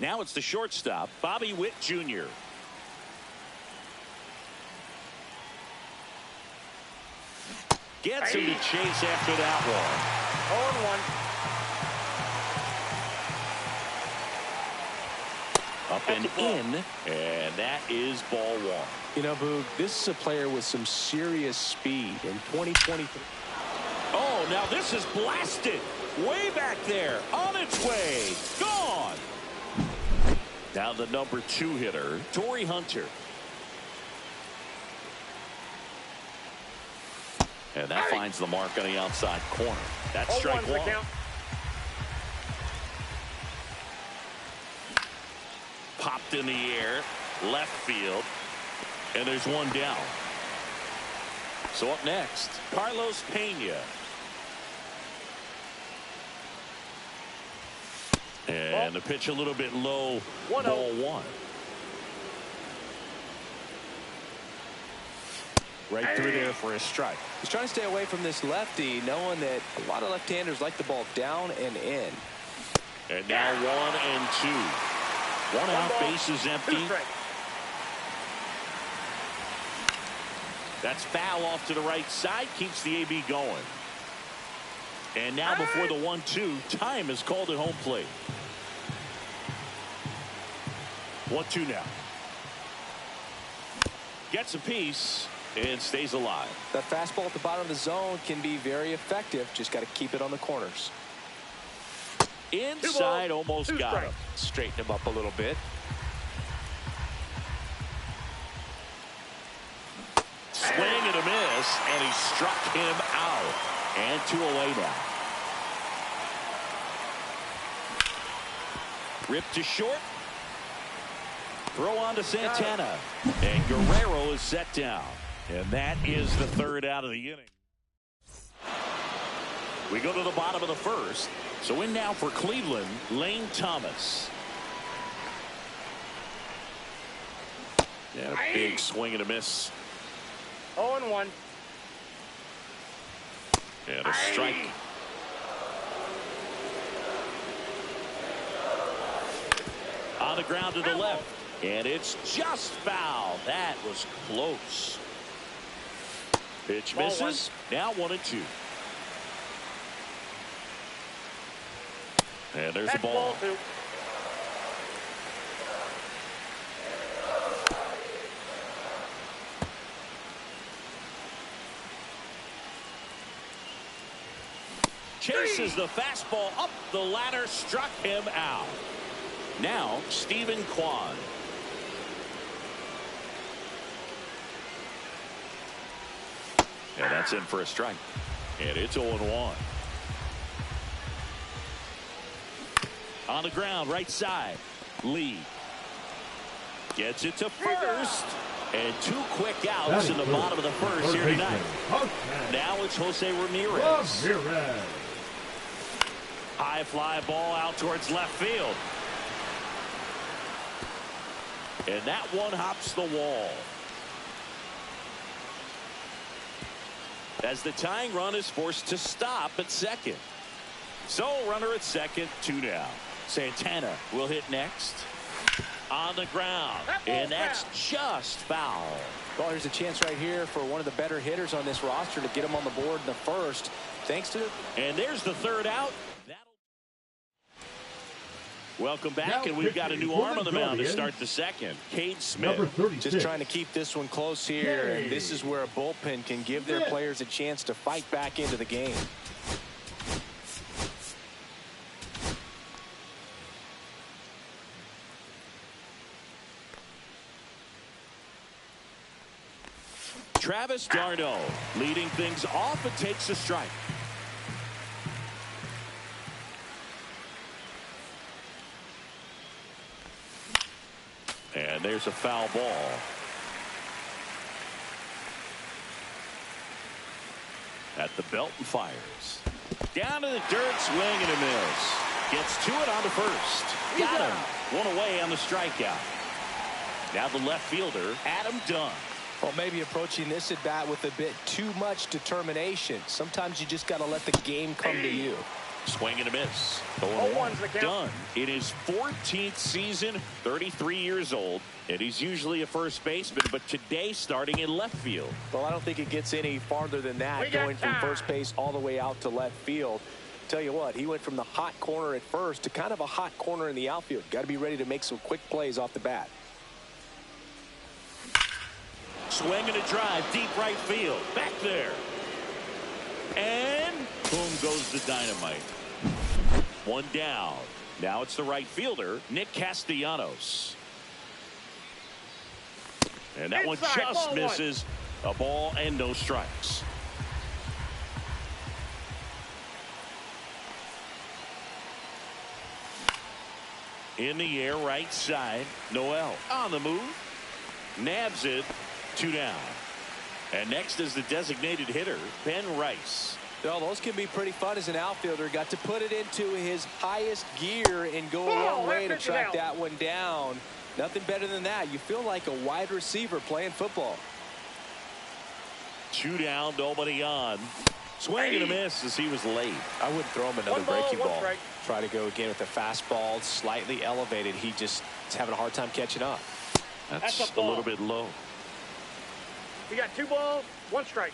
Now it's the shortstop, Bobby Witt Jr. Gets him to chase after that one. 0-1. Up and in, and that is ball 1. You know, Boog, this is a player with some serious speed in 2023. Oh, now this is blasted. Way back there, on its way, gone. Now the number 2 hitter, Torrey Hunter. And that finds the mark on the outside corner. That's strike 1. popped in the air, left field, and there's one down. So up next, Carlos Pena. And the pitch a little bit low, ball 1. Right through there for a strike. He's trying to stay away from this lefty, knowing that a lot of left-handers like the ball down and in. And now 1-2. One out, bases empty. That's foul off to the right side, keeps the AB going. And now before the 1-2, time is called at home plate. 1-2 now. Gets a piece and stays alive. That fastball at the bottom of the zone can be very effective. Just got to keep it on the corners. Inside, almost got him. Straighten him up a little bit. Swing and a miss, and he struck him out. And 2 away now. Ripped to short. Throw on to Santana. And Guerrero is set down. And that is the 3rd out of the inning. We go to the bottom of the 1st. So in now for Cleveland, Lane Thomas. And a big swing and a miss. 0-1. And a strike. On the ground to the left. And it's just foul. That was close. Pitch misses. Now 1-2. And there's the ball. Chases the fastball up the ladder, struck him out. Now Stephen Kwan. And that's in for a strike. And it's 0-1. On the ground, right side. Lee gets it to first. And 2 quick outs in the bottom of the 1st here tonight. Now it's Jose Ramirez. High fly ball out towards left field. And that one hops the wall. As the tying run is forced to stop at second. So runner at second, 2 down. Santana will hit next. On the ground. And that's just foul. Well, here's a chance right here for one of the better hitters on this roster to get him on the board in the 1st. Thanks to... And there's the 3rd out. Welcome back, and we've got a new arm on the mound to start the 2nd. Cade Smith. Just trying to keep this one close here, and this is where a bullpen can give their players a chance to fight back into the game. Travis d'Arnaud leading things off and takes a strike. And there's a foul ball. At the belt and fires. Down to the dirt, swing and a miss. Gets to it on the first. Got him. 1 away on the strikeout. Now the left fielder, Adam Dunn. Well, maybe approaching this at bat with a bit too much determination. Sometimes you just got to let the game come to you. Swing and a miss. Dunn in his 14th season, 33 years old, and he's usually a first baseman, but today starting in left field. Well, I don't think it gets any farther than that, going from first base all the way out to left field. Tell you what, he went from the hot corner at first to kind of a hot corner in the outfield. Got to be ready to make some quick plays off the bat. Swing and a drive, deep right field, back there. And boom goes the dynamite. 1 down. Now it's the right fielder, Nick Castellanos. And that one just misses. A ball and no strikes. In the air, right side. Noel on the move. Nabs it. 2 down. And next is the designated hitter, Ben Rice. Well, those can be pretty fun as an outfielder. Got to put it into his highest gear and go a long way to track that one down. Nothing better than that. You feel like a wide receiver playing football. 2 down, nobody on. Swing and a miss as he was late. I wouldn't throw him another breaking ball. Try to go again with the fastball, slightly elevated. He just is having a hard time catching up. That's a little bit low. We got 2 balls, 1 strike.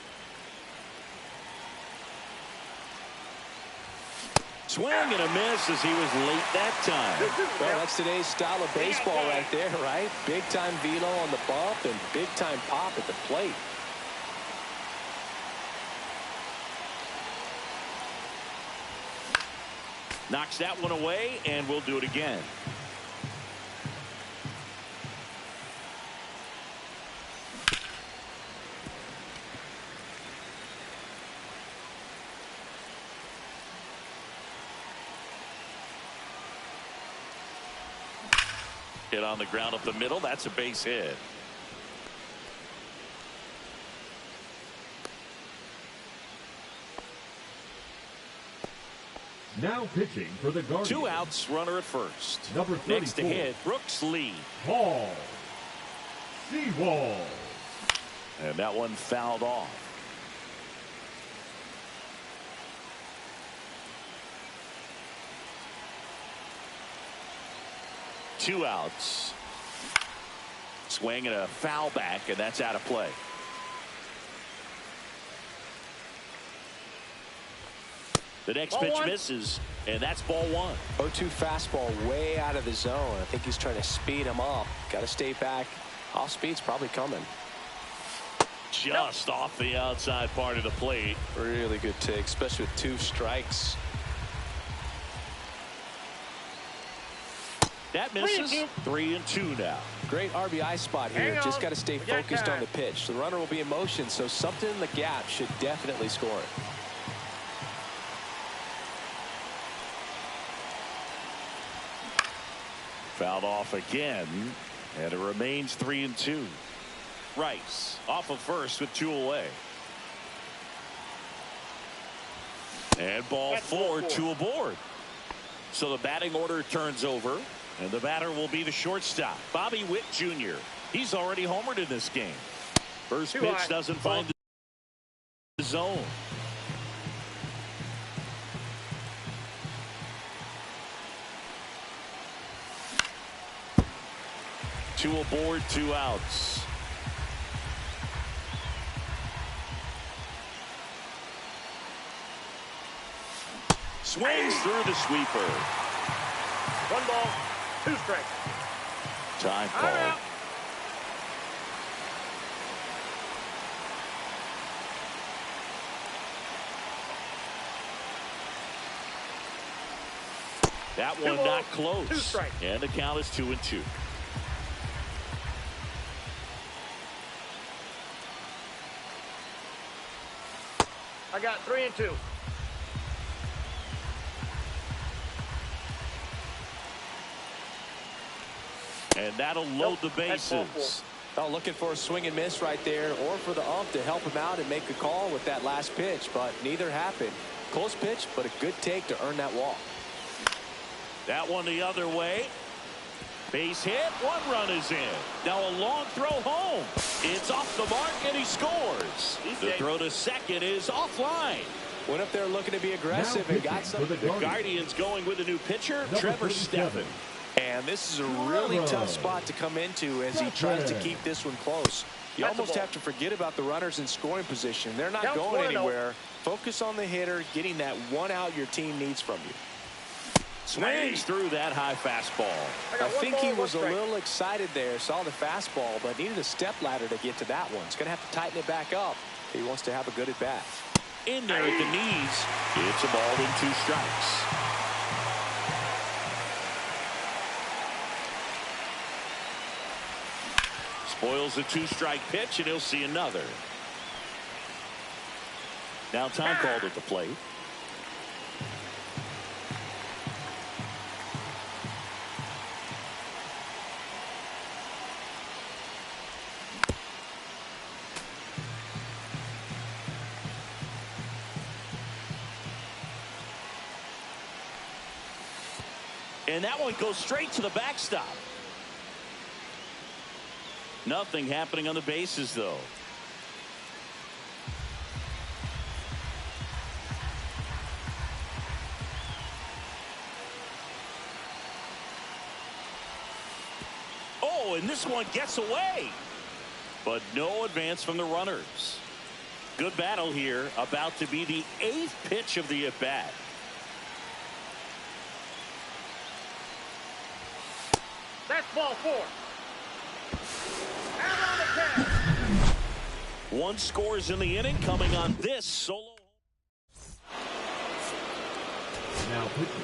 Swing and a miss as he was late that time. Well, that's today's style of baseball right there, right? Big time velo on the bump and big time pop at the plate. Knocks that one away, and we'll do it again. Hit on the ground up the middle. That's a base hit. Now pitching for the Guardians. 2 outs, runner at first. Number 34. Next to hit, Brooks Lee. Paul Sewall. And that one fouled off. Two outs. Swing and a foul back, and that's out of play. The next pitch misses, and that's ball 1. 0-2 fastball way out of the zone. I think he's trying to speed him up. Got to stay back. Off speed's probably coming. Just off the outside part of the plate. Really good take, especially with 2 strikes. That misses. 3-2 now. Great RBI spot here. Just got to stay focused on the pitch. The runner will be in motion, so something in the gap should definitely score it. Fouled off again, and it remains 3-2. Rice off of first with 2 away. And ball 4, 2 aboard. So the batting order turns over, and the batter will be the shortstop, Bobby Witt Jr. He's already homered in this game. First pitch doesn't find the zone. Two aboard, 2 outs. Swings through the sweeper. 1 ball, 2 strikes. Time call. That one not close. 2 strikes. And the count is 2-2. I got 3-2. And that'll load the bases. Oh, looking for a swing and miss right there, or for the ump to help him out and make a call with that last pitch, but neither happened. Close pitch, but a good take to earn that walk. That one the other way. Base hit. 1 run is in. Now a long throw home. It's off the mark, and he scores. The throw to second is offline. Went up there looking to be aggressive and got some. The Guardians going with a new pitcher, Trevor Stephan. And this is a really tough spot to come into as he tries to keep this one close. You almost have to forget about the runners in scoring position. They're not going anywhere. Focus on the hitter, getting that 1 out your team needs from you. Swings through that high fastball. I think he was a little excited there, saw the fastball, but needed a step ladder to get to that one. He's going to have to tighten it back up if he wants to have a good at-bat. In there at the knees. It's a ball in 2 strikes. Spoils a 2-strike pitch, and he'll see another. Now time called at the plate. And that one goes straight to the backstop. Nothing happening on the bases, though. Oh, and this one gets away. But no advance from the runners. Good battle here. About to be the 8th pitch of the at-bat. That's ball 4. And on the catch. One scores in the inning coming on this solo. Now pitching.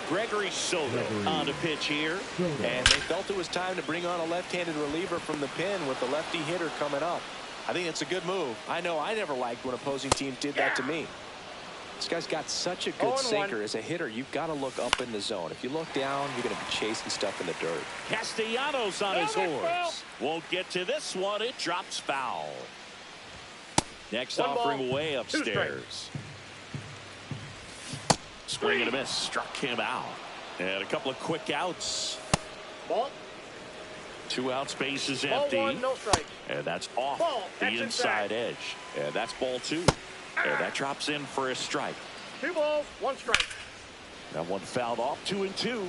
Gregory Soto on the pitch here. And they felt it was time to bring on a left-handed reliever from the pen with the lefty hitter coming up. I think it's a good move. I know I never liked when opposing teams did that to me. This guy's got such a good sinker. As a hitter, you've got to look up in the zone. If you look down, you're going to be chasing stuff in the dirt. Castellanos on his horse. Won't get to this one. It drops foul. Next offering way upstairs. Swing and a miss. Struck him out. And a couple of quick outs. Ball. 2 outs, base is empty. Ball 1, no strike. And that's off the inside edge. And that's ball 2. And that drops in for a strike. 2 balls, 1 strike. That one fouled off. 2-2.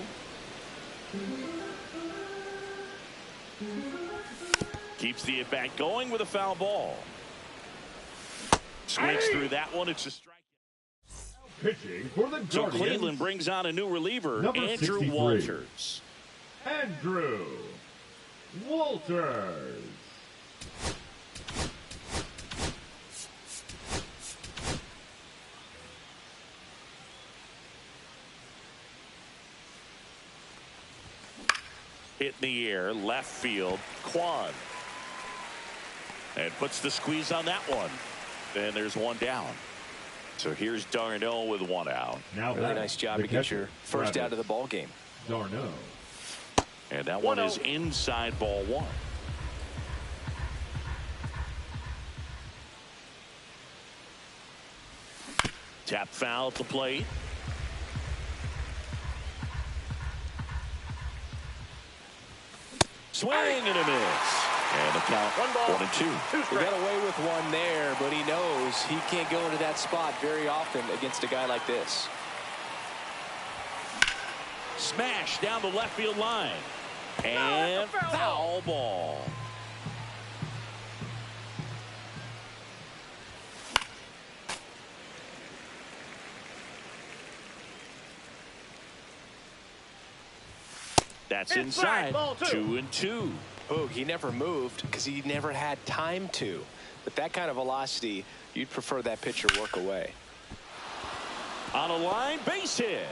Keeps the at bat going with a foul ball. Swings through that one. It's a strike. Pitching for the Guardians. So Cleveland brings on a new reliever, Number Andrew 63. Walters. Andrew Walters. Hit in the air, left field, Quan. And puts the squeeze on that one. And there's one down. So here's Darno with 1 out. Now really nice job to get your first out of the ball game. Darno. And that one is inside ball 1. Tap foul at the plate. Swing and a miss. And the count 1 and 2. He got away with one there, but he knows he can't go into that spot very often against a guy like this. Smash down the left field line. And foul ball. That's inside. 2-2. Boog, he never moved because he never had time to. With that kind of velocity, you'd prefer that pitcher work away. On a line, base hit.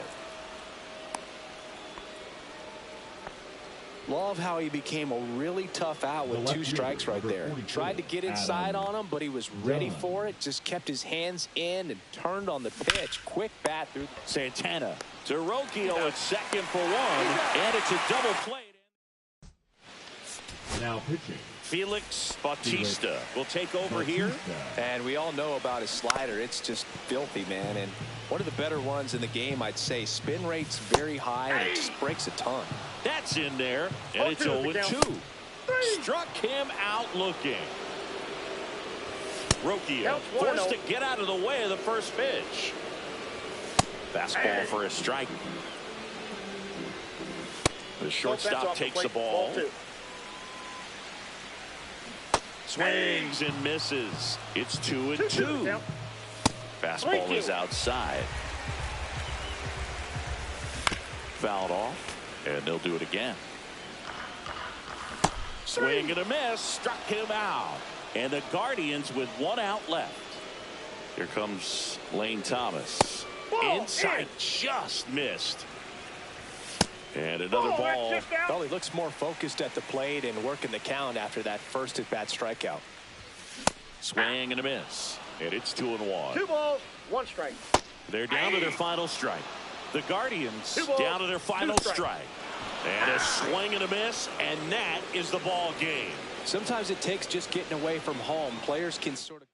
Love how he became a really tough out with 2 strikes right there. Tried to get inside on him, but he was ready for it. Just kept his hands in and turned on the pitch. Quick bat through. Santana to Rocchio at second for 1. And it's a double play. Now pitching. Felix Bautista will take over here. And we all know about his slider. It's just filthy, man. And one of the better ones in the game, I'd say. Spin rate's very high, and it just breaks a ton. That's in there. And it's 0-2. Struck him out looking. Rocchio forced to get out of the way of the first pitch. Fastball for a strike. The shortstop takes the ball. Swings and misses. It's 2-2. Fastball is outside. Fouled off, and they'll do it again. Swing and a miss. Struck him out. And the Guardians with 1 out left. Here comes Lane Thomas. Inside, just missed. And another ball. Well, he looks more focused at the plate and working the count after that first at-bat strikeout. Swing and a miss. And it's 2-1. 2 balls, 1 strike. They're down to their final strike. The Guardians down to their final strike. And a swing and a miss, and that is the ball game. Sometimes it takes just getting away from home. Players can sort of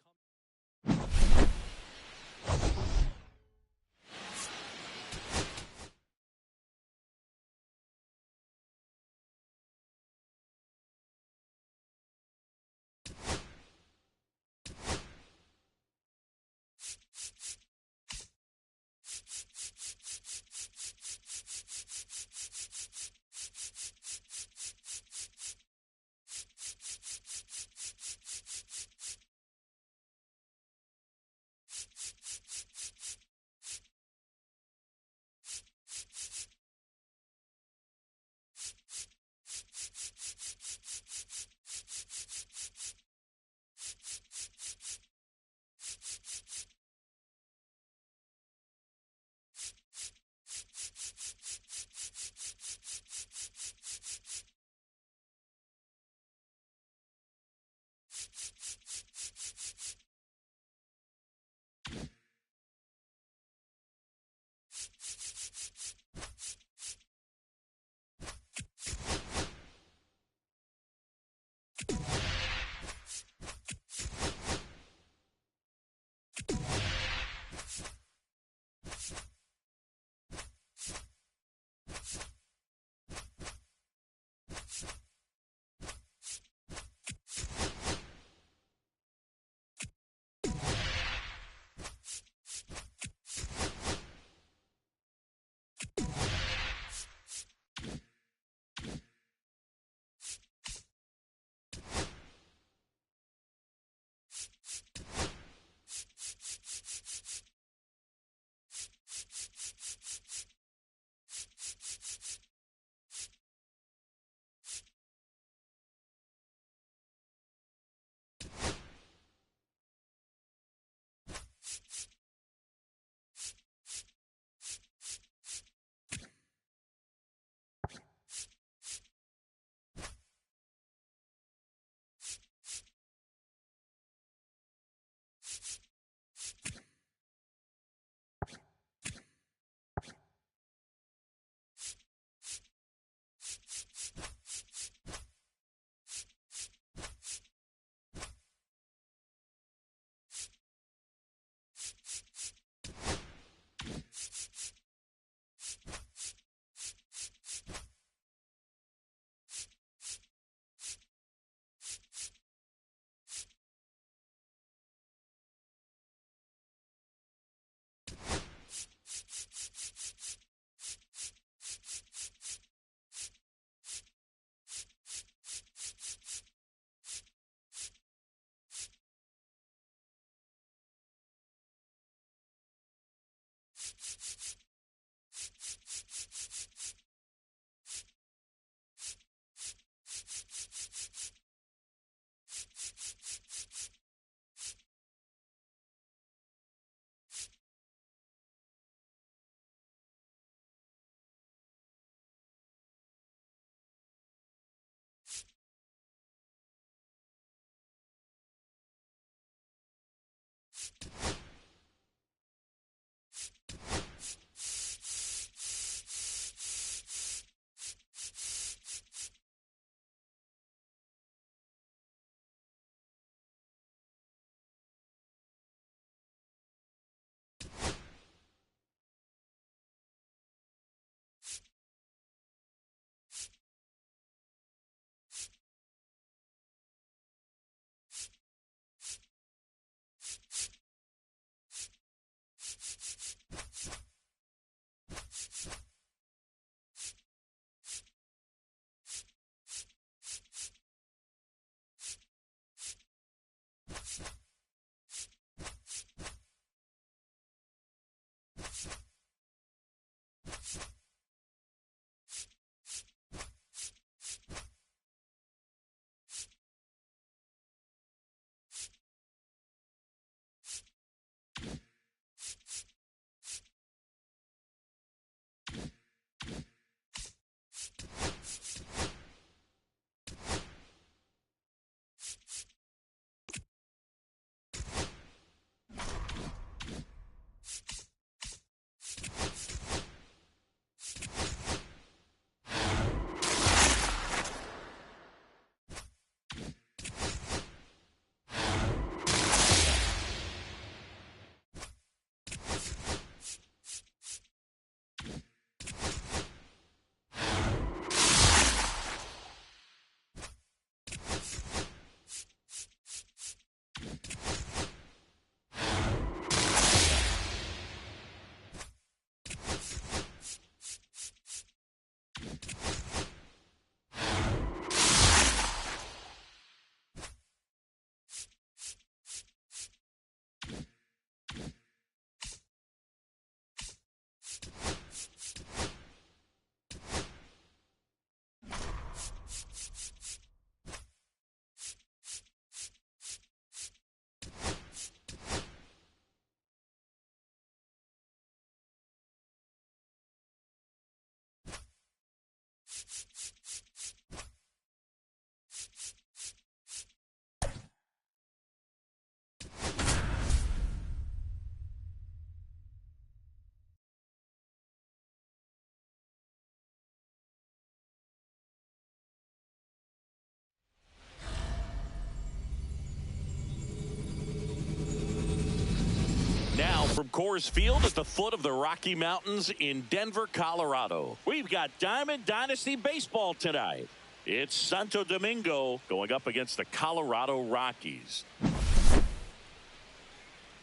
from Coors Field at the foot of the Rocky Mountains in Denver, Colorado. We've got Diamond Dynasty baseball tonight. It's Santo Domingo going up against the Colorado Rockies.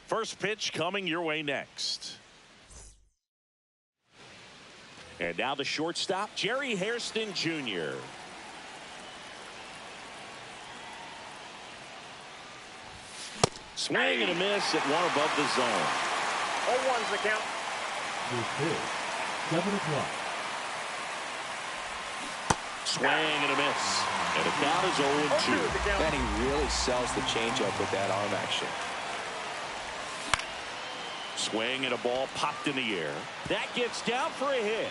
First pitch coming your way next. And now the shortstop, Jerry Hairston Jr. Swing and a miss at one above the zone. 0-1's the count. This is 7 o'clock. Swing and a miss. And the count is 0-2. Man, he really sells the changeup with that arm action. Swing and a ball popped in the air. That gets down for a hit.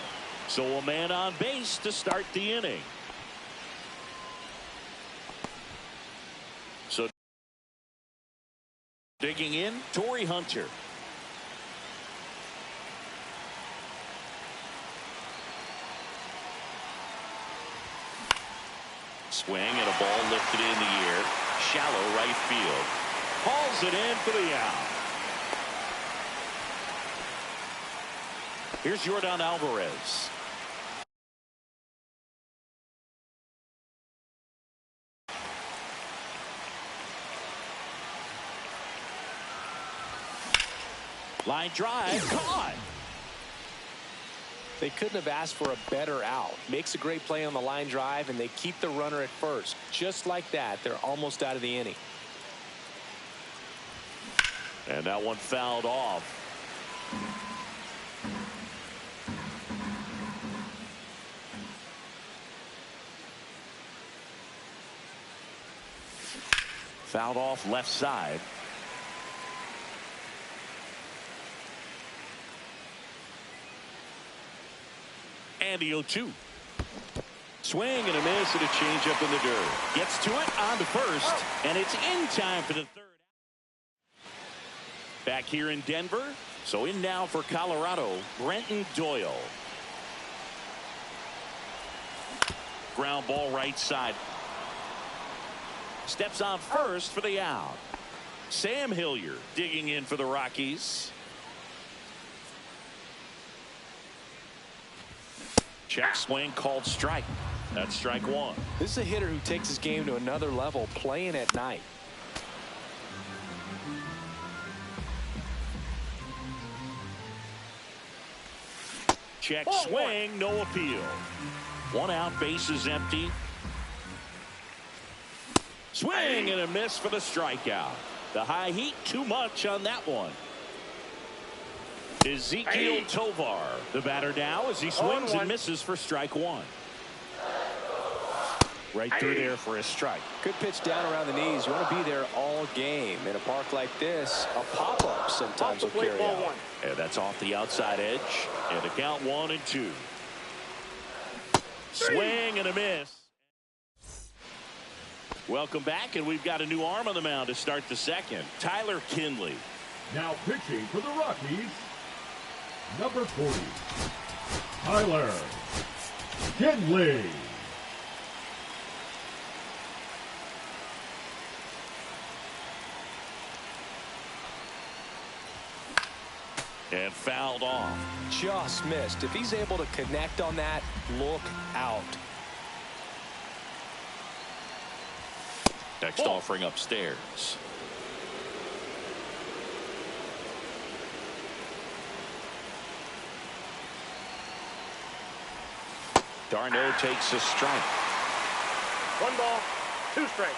So a man on base to start the inning. So digging in, Torrey Hunter. Swing and a ball lifted in the air. Shallow right field. Hauls it in for the out. Here's Yordan Alvarez. Line drive, caught. They couldn't have asked for a better out. Makes a great play on the line drive, and they keep the runner at first. Just like that, they're almost out of the inning. And that one fouled off. Fouled off left side. And the 0-2. Swing and a miss and a changeup in the dirt. Gets to it on to first, and it's in time for the third. Back here in Denver, so in now for Colorado, Brenton Doyle. Ground ball right side. Steps on first for the out. Sam Hilliard digging in for the Rockies. Check swing called strike. That's strike one. This is a hitter who takes his game to another level, playing at night. Check swing, no appeal. One out, base is empty. Swing and a miss for the strikeout. The high heat, too much on that one. Ezekiel Tovar, the batter now, as he swings and misses for strike one. Right through there for a strike. Good pitch down around the knees. You want to be there all game. In a park like this, a pop-up sometimes will carry out. And that's off the outside edge. And the count 1-2. Swing and a miss. Welcome back, and we've got a new arm on the mound to start the second. Tyler Kinley. Now pitching for the Rockies, number 40, Tyler Kinley. And fouled off. Just missed. If he's able to connect on that, look out. Next offering upstairs. Darno takes a strike. 1 ball, 2 strikes.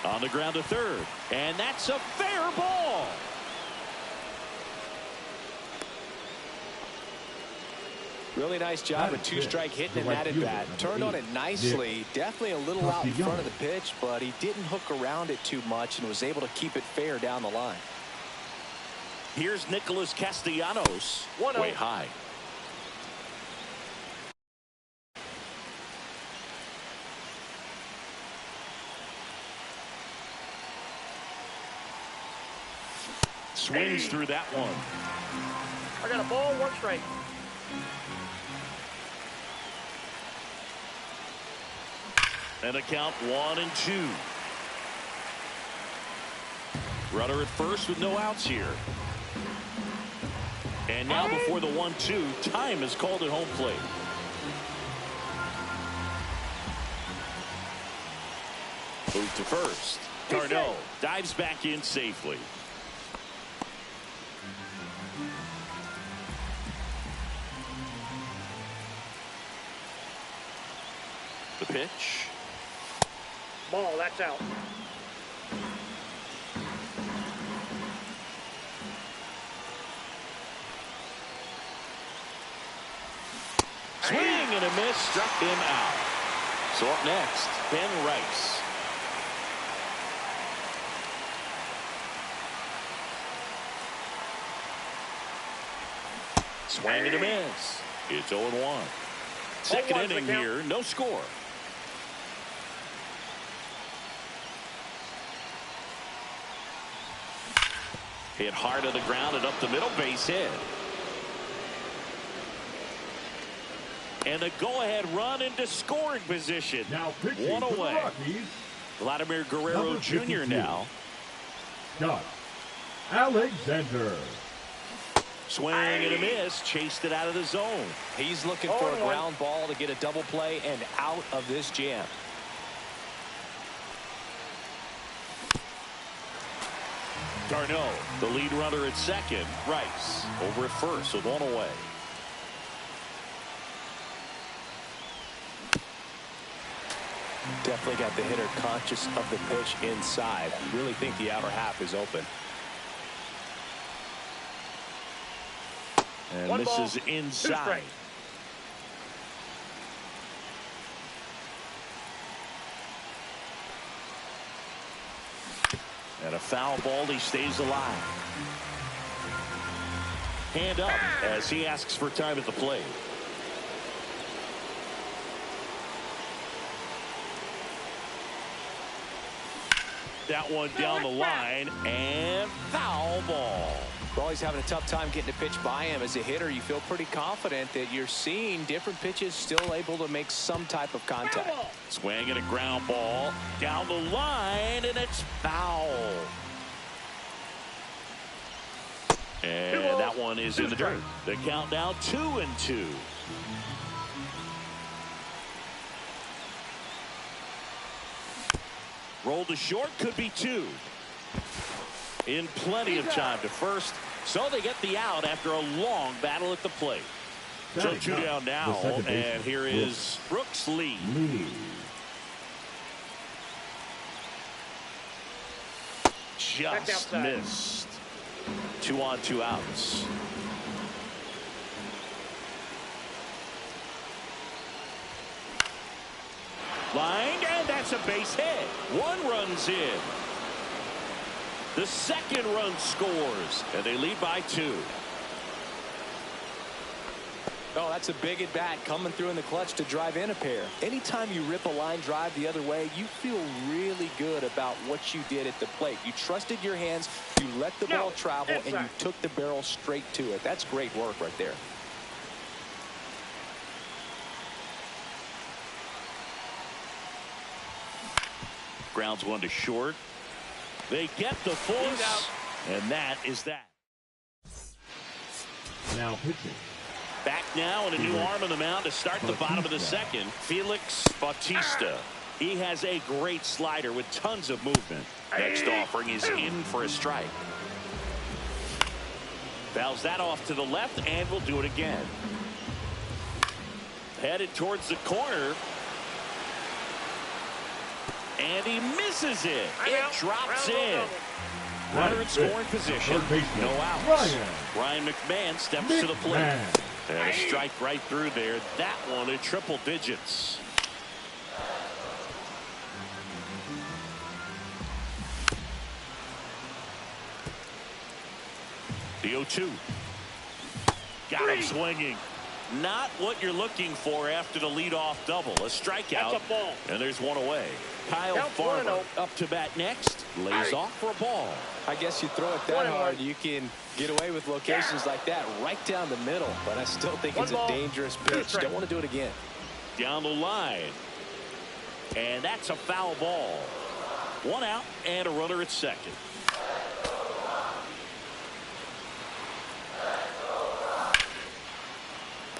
On the ground to third. And that's a fair ball. Really nice job of 2-strike hitting in that at bat. Turned on it nicely. Definitely a little out in front of the pitch, but he didn't hook around it too much and was able to keep it fair down the line. Here's Nicholas Castellanos. Way high. Swings through that one. I got a ball, 1 strike. And a count 1-2. Runner at first with no outs here. And now before the 1-2, time is called at home plate. Move to first. Darno dives back in safely. The pitch. Ball, that's out. Swing and a miss, struck him out. So up next, Ben Rice. Swing and a miss. It's 0-1. Second inning here, no score. Hit hard to the ground and up the middle, base hit. And a go-ahead run into scoring position. Now pitching One for the away. Rockies, Vladimir Guerrero number Jr. 52. now. Scott Alexander. Swing and a miss, chased it out of the zone. He's looking for a ground ball to get a double play and out of this jam. Darno, the lead runner at second. Rice over at first with one away. Definitely got the hitter conscious of the pitch inside. Really think the outer half is open. And this is inside. And a foul ball, he stays alive. Hand up as he asks for time at the plate. That one down the line and foul ball. Well, he's having a tough time getting a pitch by him. As a hitter, you feel pretty confident that you're seeing different pitches still able to make some type of contact. Swing and a ground ball down the line, and it's foul. And that one is in the dirt. The count now 2-2. Roll to short, could be two. In plenty of time to first, so they get the out after a long battle at the plate. So two down now, and here is Brooks Lee. Just missed. 2 on, 2 outs. Lined, and that's a base hit. 1 run's in. The second run scores, and they lead by 2. Oh, that's a big at bat coming through in the clutch to drive in a pair. Anytime you rip a line drive the other way, you feel really good about what you did at the plate. You trusted your hands, you let the ball travel, and you took the barrel straight to it. That's great work right there. Grounds 1 to short. They get the force, and that is that. Now pitching. Back now and a new arm on the mound to start the bottom of the second. Felix Bautista. He has a great slider with tons of movement. Next offering is in for a strike. Fouls that off to the left and will do it again. Headed towards the corner. And he misses it. It drops in. Runner in scoring position. No outs. Ryan McMahon steps to the plate. And a strike right through there. That one in triple digits. The 0-2. Got him swinging. Not what you're looking for after the leadoff double. A strikeout. That's a ball. And there's one away. Kyle Farmer up to bat next. Lays off for a ball. I guess you throw it that hard, you can get away with locations like that right down the middle. But I still think it's a dangerous pitch. Don't want to do it again. Down the line. And that's a foul ball. 1 out and a runner at second.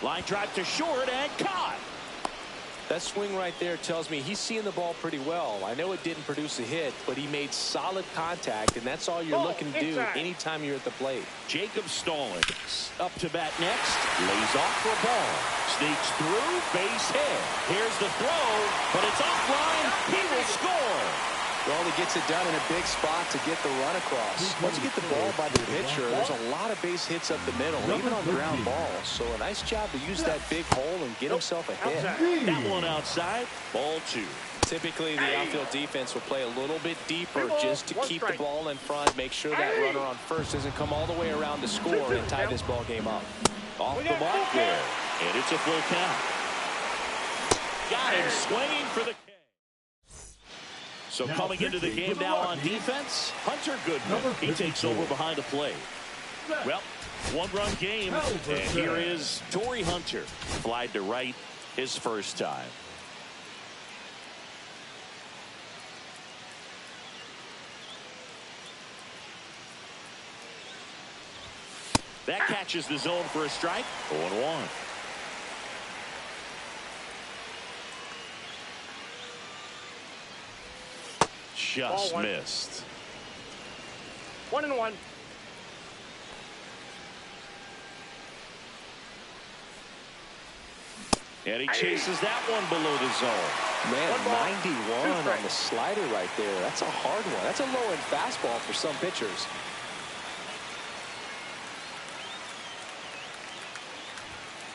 Line drive to short and caught. That swing right there tells me he's seeing the ball pretty well. I know it didn't produce a hit, but he made solid contact, and that's all you're looking to do anytime you're at the plate. Jacob Stallings up to bat next. Lays off for a ball. Sneaks through. Base hit. Here's the throw, but it's offline. He will score. Well, he gets it done in a big spot to get the run across. Once you get the ball by the pitcher, there's a lot of base hits up the middle, even on ground balls. So a nice job to use that big hole and get himself a hit. That one outside. Ball 2. Typically, the outfield defense will play a little bit deeper just to keep the ball in front, make sure that runner on first doesn't come all the way around to score and tie this ball game up. Off the mark there, and it's a full count. Got him swinging for the K. So coming into the game now on defense, Hunter Goodman. He takes over behind the plate. Well, one-run game, and here is Torrey Hunter. Flied to right his first time. That catches the zone for a strike. 0-1. Just missed. 1-1. And he chases that one below the zone. Man, 91 on the slider right there. That's a hard one. That's a low-end fastball for some pitchers.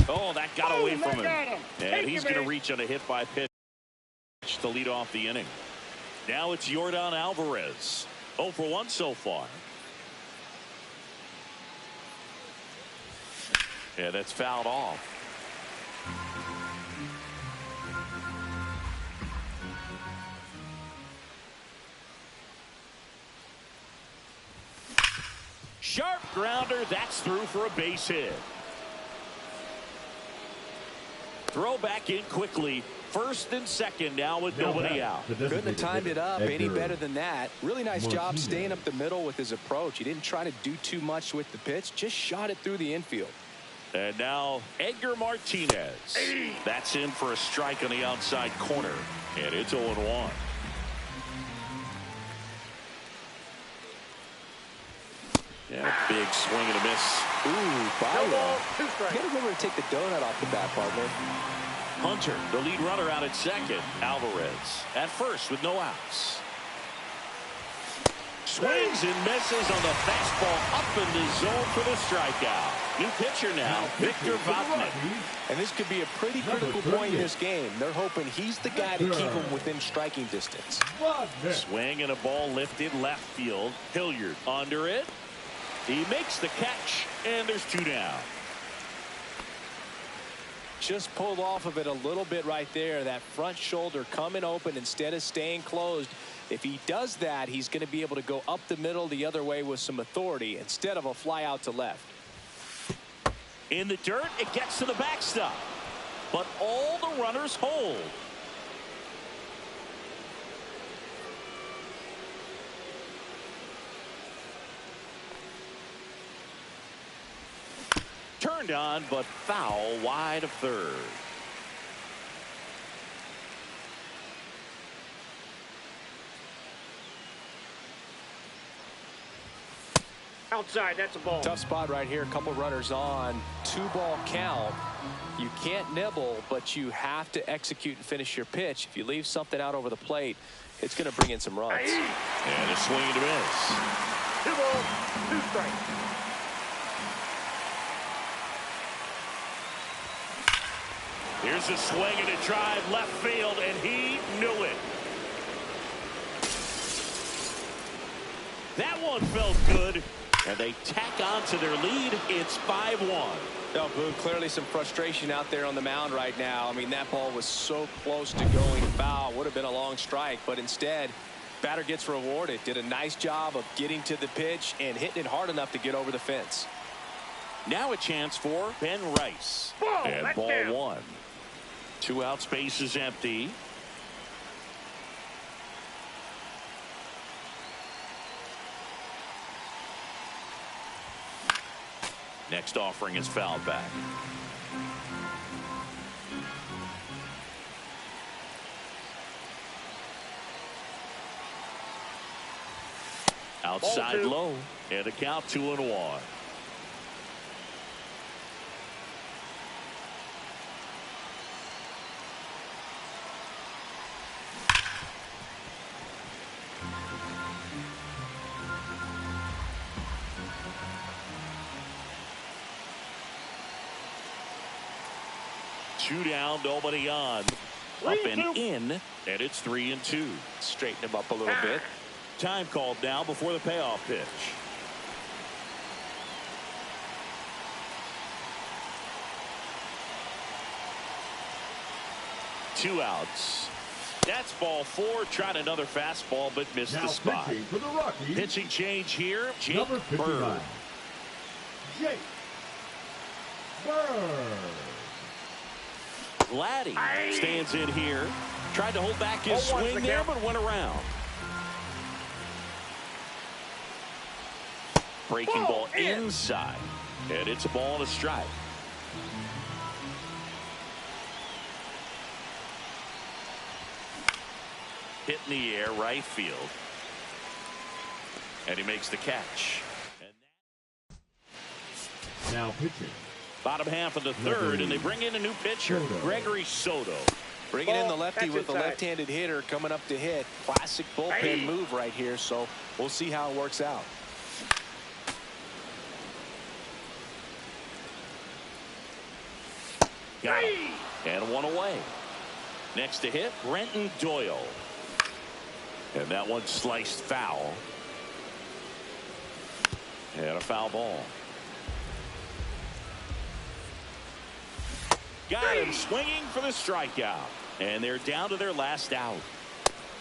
Oh, that got away from him. And he's going to reach on a hit by pitch to lead off the inning. Now it's Yordan Alvarez. 0 for 1 so far. Yeah, that's fouled off. Sharp grounder. That's through for a base hit. Throw back in quickly. First and second now with nobody out. Couldn't have timed it up any better than that. Really nice job staying up the middle with his approach. He didn't try to do too much with the pitch. Just shot it through the infield. And now Edgar Martinez. That's in for a strike on the outside corner. And it's 0-1. Yeah, big swing and a miss. Ooh, foul ball. You gotta remember to take the donut off the bat, partner. Hunter, the lead runner, out at second. Alvarez at first with no outs. Swings and misses on the fastball up in the zone for the strikeout. New pitcher now, Victor Vodnik. And this could be a pretty critical point in this game. They're hoping he's the guy to keep him within striking distance. Swing and a ball lifted left field. Hilliard under it. He makes the catch, and there's 2 down. Just pulled off of it a little bit right there. That front shoulder coming open instead of staying closed. If he does that, he's going to be able to go up the middle the other way with some authority instead of a fly out to left. In the dirt, it gets to the backstop. But all the runners hold. Turned on, but foul wide of third. Outside, that's a ball. Tough spot right here. A couple runners on. 2-ball count. You can't nibble, but you have to execute and finish your pitch. If you leave something out over the plate, it's going to bring in some runs. And a swing and a miss. 2 balls, 2 strikes. Here's a swing and a drive left field, and he knew it. That one felt good, and they tack on to their lead. It's 5-1. No, Boone, clearly some frustration out there on the mound right now. I mean, that ball was so close to going foul. Would have been a long strike, but instead, batter gets rewarded. Did a nice job of getting to the pitch and hitting it hard enough to get over the fence. Now a chance for Ben Rice. And ball down. 1. 2 outs, base is empty. Next offering is fouled back. Outside low. And a count 2-1. Two down, nobody on. Up and in, and it's 3-2. Straighten him up a little bit. Time called now before the payoff pitch. Two outs. That's ball 4. Tried another fastball, but missed Now the spot. pitching for the Rockies, Pitching change here. Jake number 59, Bird. Jake Bird. Laddie stands in here. Tried to hold back his swing there, but went around. Breaking ball inside. And it's a ball and a strike. Hit in the air, right field. And he makes the catch. Now pitching. Bottom half of the third, and they bring in a new pitcher, Gregory Soto. Bringing in the lefty with the left-handed hitter coming up to hit. Classic bullpen move right here, so we'll see how it works out. Got him. And one away. Next to hit, Brenton Doyle. And that one sliced foul. And a foul ball. Got him swinging for the strikeout. And they're down to their last out.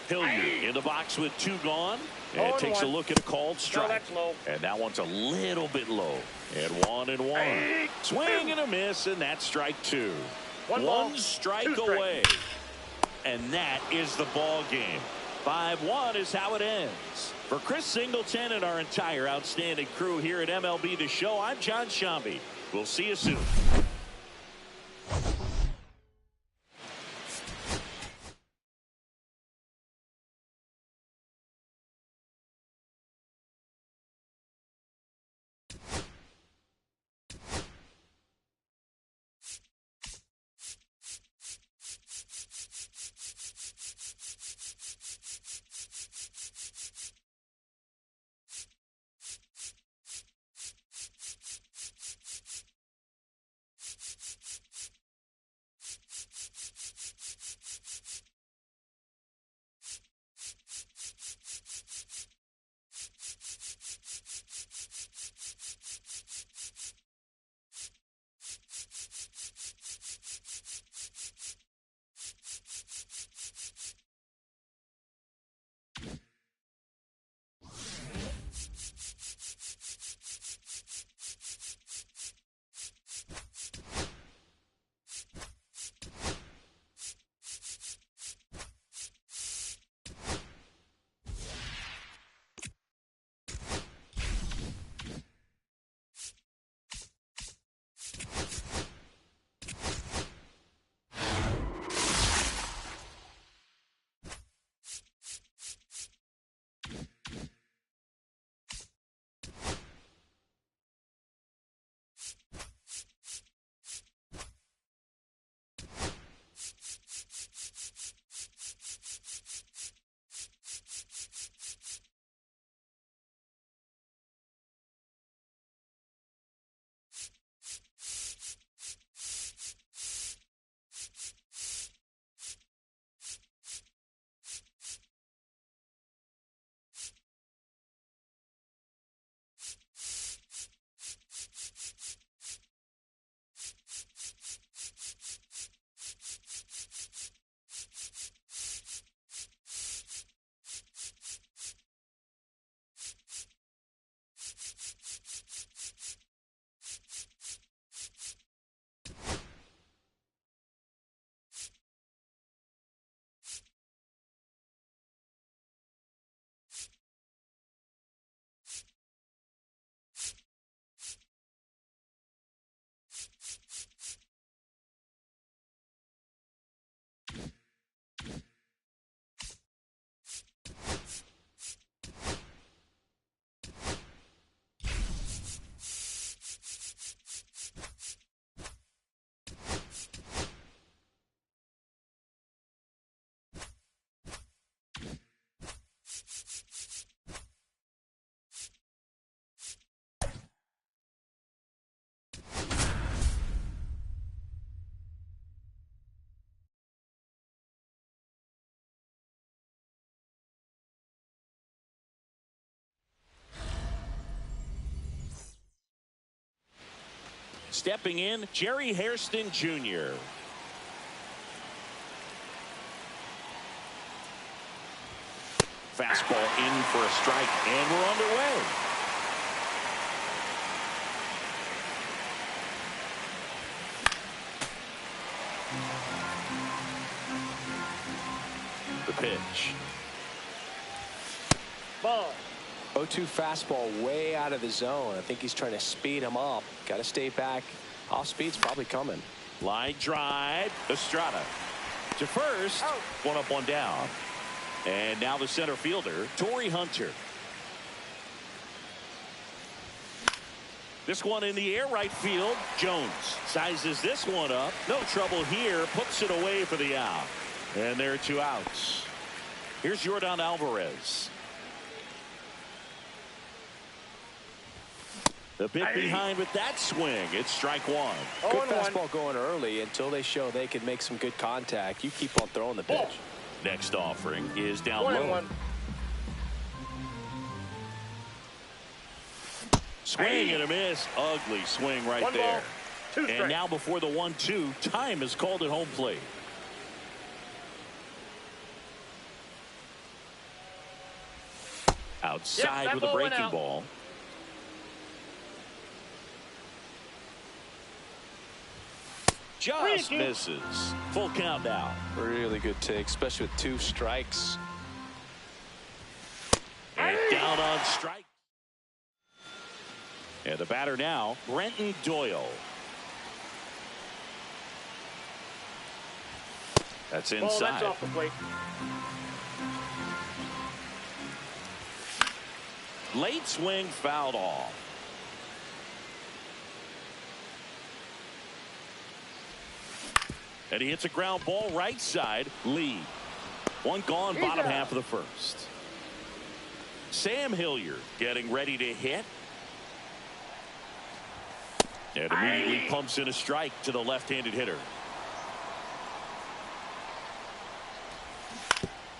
Hilliard in the box with 2 gone. And takes a look at a called strike. And that one's a little bit low. And 1-1. Swing and a miss, and that's strike 2. One strike away. And that is the ball game. 5-1 is how it ends. For Chris Singleton and our entire outstanding crew here at MLB The Show, I'm John Shambi. We'll see you soon. Stepping in, Jerry Hairston Jr. Fastball in for a strike, and we're underway. The pitch. Ball. 0-2 fastball way out of the zone. I think he's trying to speed him up. Got to stay back. Off speed's probably coming. Line drive. Estrada to first. Out. 1 up, 1 down. And now the center fielder, Torrey Hunter. This one in the air, right field. Jones sizes this one up. No trouble here. Puts it away for the out. And there are 2 outs. Here's Yordan Alvarez. The bit behind with that swing. It's strike 1. Good fastball going early until they show they can make some good contact. You keep on throwing the pitch. Ball. Next offering is down 1 and low. 1. Swing and a miss. Ugly swing right 1 there. ball, 2 strikes. And now before the 1-2, time is called at home plate. Outside with a breaking ball. Just misses. Full count now. Really good take, especially with 2 strikes. And down on strike. And the batter now, Brenton Doyle. That's inside. Ball, that's off the plate. Late swing fouled off. And he hits a ground ball right side. Lee. 1 gone, bottom half of the first. Sam Hilliard getting ready to hit. And immediately pumps in a strike to the left-handed hitter.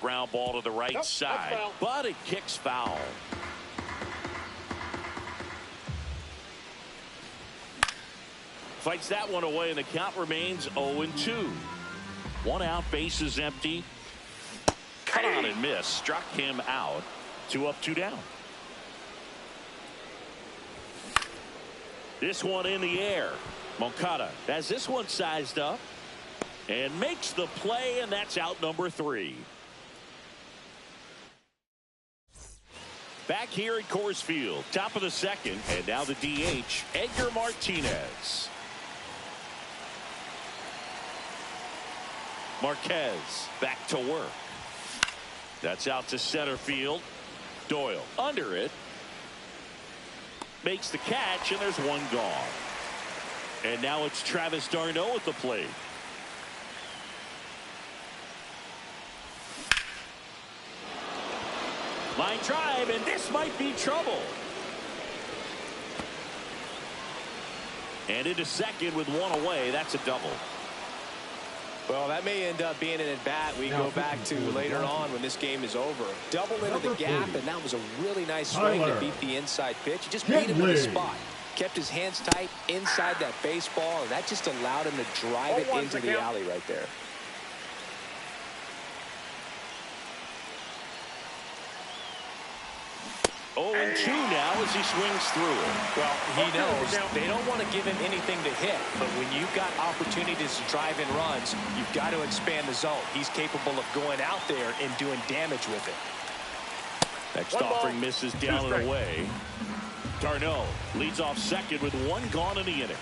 Ground ball to the right side, but it kicks foul. Fights that one away, and the count remains 0-2. 1 out, bases empty. Cut on and miss. Struck him out. 2 up, 2 down. This one in the air. Moncada has this one sized up and makes the play, and that's out number 3. Back here at Coors Field, top of the second, and now the DH, Edgar Martinez. Marquez back to work. That's out to center field. Doyle under it. Makes the catch, and there's 1 gone. And now it's Travis d'Arnaud at the plate. Line drive, and this might be trouble. And into second with 1 away. That's a double. Well, that may end up being an at-bat we go back to later on when this game is over. Double into the gap, and that was a really nice swing to beat the inside pitch. He just beat him in the spot. Kept his hands tight inside that baseball, and that just allowed him to drive it into the alley right there. Oh, and 2 now as he swings through it. Well, he knows they don't want to give him anything to hit, but when you've got opportunities to drive in runs, you've got to expand the zone. He's capable of going out there and doing damage with it. Next offering misses down and away. d'Arnaud leads off second with 1 gone in the inning.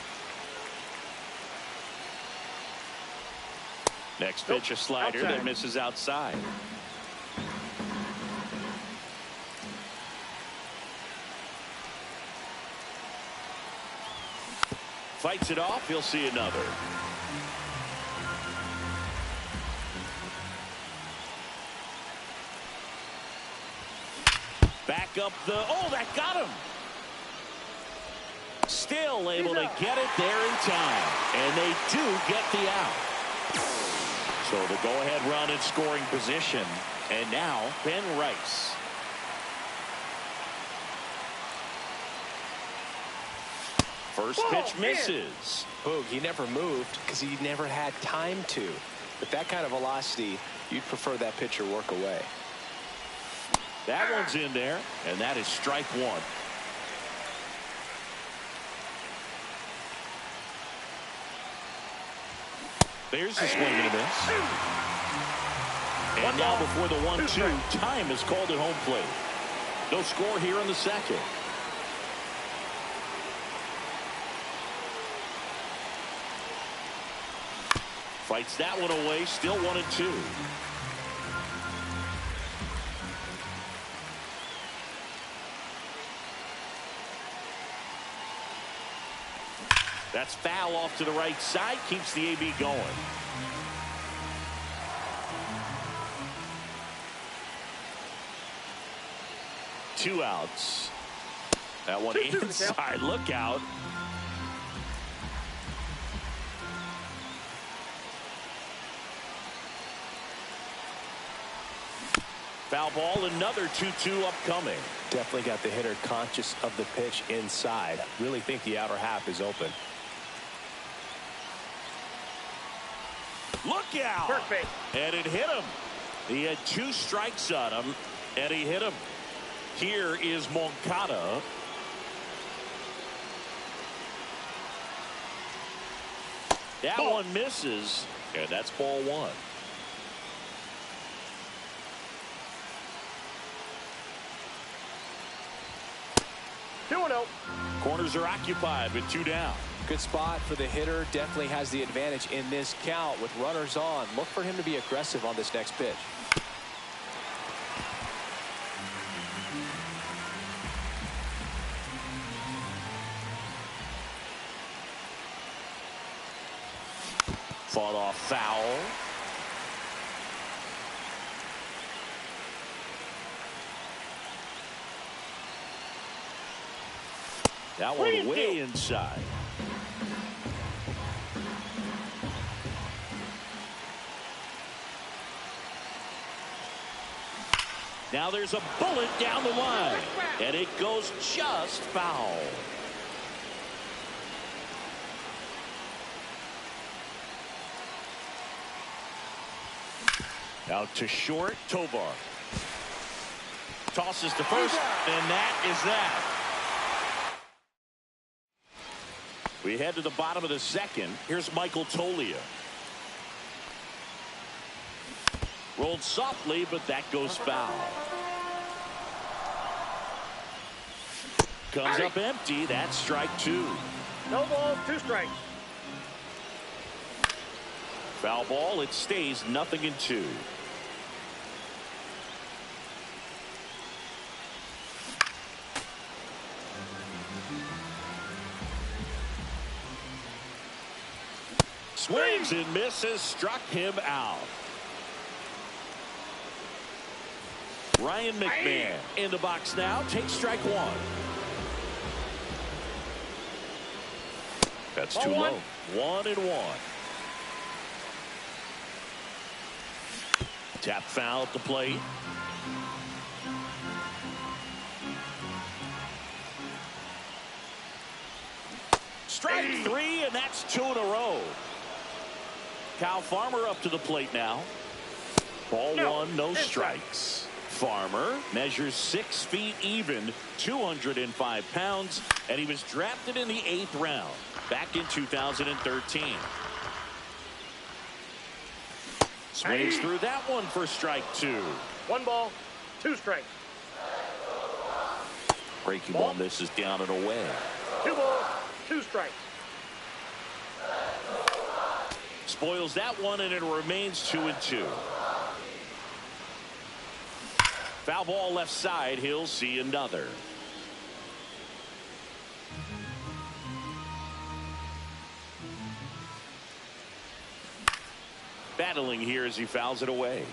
Next pitch, a slider that misses outside. Fights it off. He'll see another. Back up the. Oh, that got him. Still able to get it there in time. And they do get the out. So the go-ahead run in scoring position. And now Ben Rice. First pitch misses. Boog, he never moved because he never had time to. With that kind of velocity, you'd prefer that pitcher work away. That one's in there, and that is strike one. There's the swing and a miss. And now before the 1-2, time is called at home plate. No score here in the second. Fights that one away, still 1-2. That's foul off to the right side, keeps the AB going. Two outs. That one inside, look out. Foul ball, another 2-2 upcoming. Definitely got the hitter conscious of the pitch inside. Really think the outer half is open. Look out! Perfect. And it hit him. He had 2 strikes on him, and he hit him. Here is Moncada. That one misses, and that's ball 1. Corners are occupied with 2 down. Good spot for the hitter. Definitely has the advantage in this count with runners on. Look for him to be aggressive on this next pitch. Fought off foul. That one way inside. Now there's a bullet down the line, and it goes just foul. Out to short, Tovar. Tosses to first, and that is that. We head to the bottom of the second. Here's Michael Toglia. Rolled softly, but that goes foul. Comes up empty. That's strike 2. No balls, 2 strikes. Foul ball. It stays 0-2. Swings and misses, struck him out. Ryan McMahon in the box now, takes strike 1. That's too low. 1-1. Tap foul at the plate. Strike 3, and that's 2 in a row. Kyle Farmer up to the plate now. Ball 1, no strikes. Farmer measures 6 feet even, 205 pounds, and he was drafted in the 8th round back in 2013. Swings through that one for strike 2. 1 ball, 2 strikes. Breaking ball misses down and away. 2 balls, 2 strikes. Spoils that one, and it remains 2-2. Foul ball left side. He'll see another. Battling here as he fouls it away.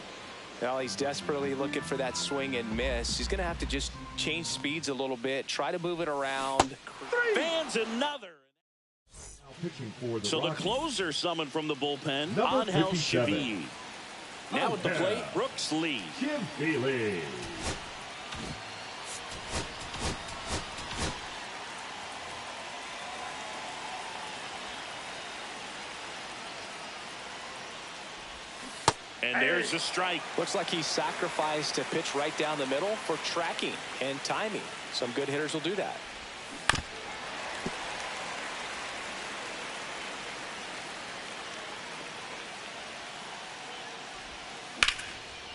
Well, he's desperately looking for that swing and miss. He's going to have to just change speeds a little bit, try to move it around. Fans another. So the closer summoned from the bullpen, Angel Shavi. Now at the plate, Brooks Lee. Lee. And there's a strike. Looks like he sacrificed a pitch right down the middle for tracking and timing. Some good hitters will do that.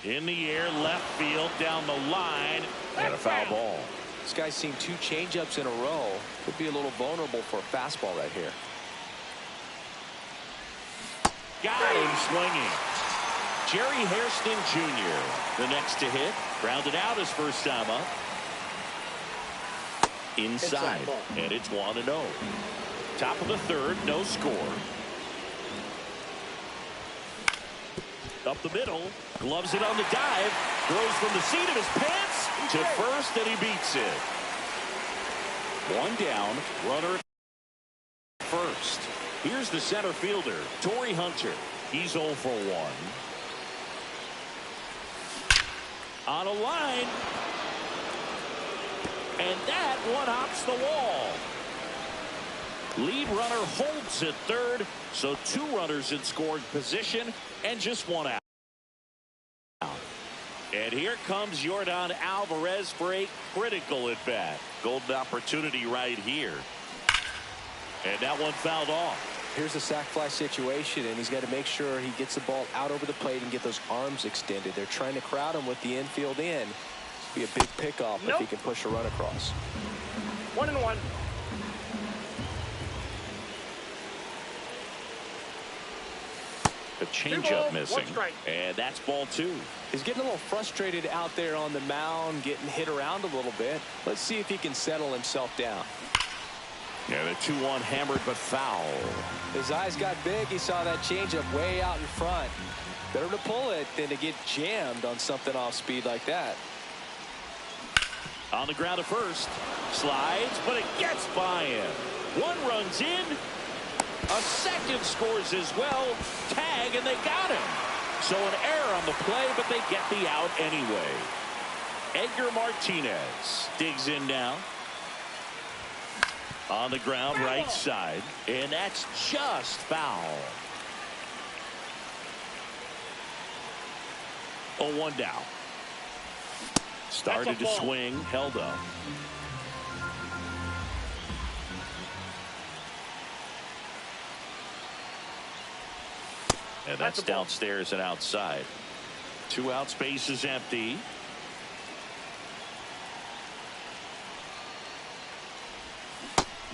In the air, left field, down the line, and a foul ball. This guy's seen 2 changeups in a row. Could be a little vulnerable for a fastball right here. Got him swinging. Jerry Hairston Jr., the next to hit. Grounded out his first time up. Inside, and it's 1-0. Top of the third, no score. Up the middle, gloves it on the dive, throws from the seat of his pants to first, and he beats it. 1 down, runner at first. Here's the center fielder, Torrey Hunter. He's 0 for 1. On a line, and that one hops the wall. Lead runner holds at third, so 2 runners in scoring position and just 1 out. And here comes Yordan Alvarez for a critical at bat. Golden opportunity right here. And that one fouled off. Here's a sac fly situation, and he's got to make sure he gets the ball out over the plate and get those arms extended. They're trying to crowd him with the infield in. Be a big pickoff if he can push a run across. 1-1. A changeup missing, and that's ball 2. He's getting a little frustrated out there on the mound, getting hit around a little bit. Let's see if he can settle himself down. Yeah, the 2-1 hammered but foul. His eyes got big. He saw that changeup way out in front. Better to pull it than to get jammed on something off speed like that. On the ground at first, slides, but it gets by him. 1 runs in. A second scores as well. Tag, and they got him. So an error on the play, but they get the out anyway. Edgar Martinez digs in now. On the ground, right side. And that's just foul. 0-1 down. Started to swing, held up. And that's downstairs and outside. 2 out, space is empty.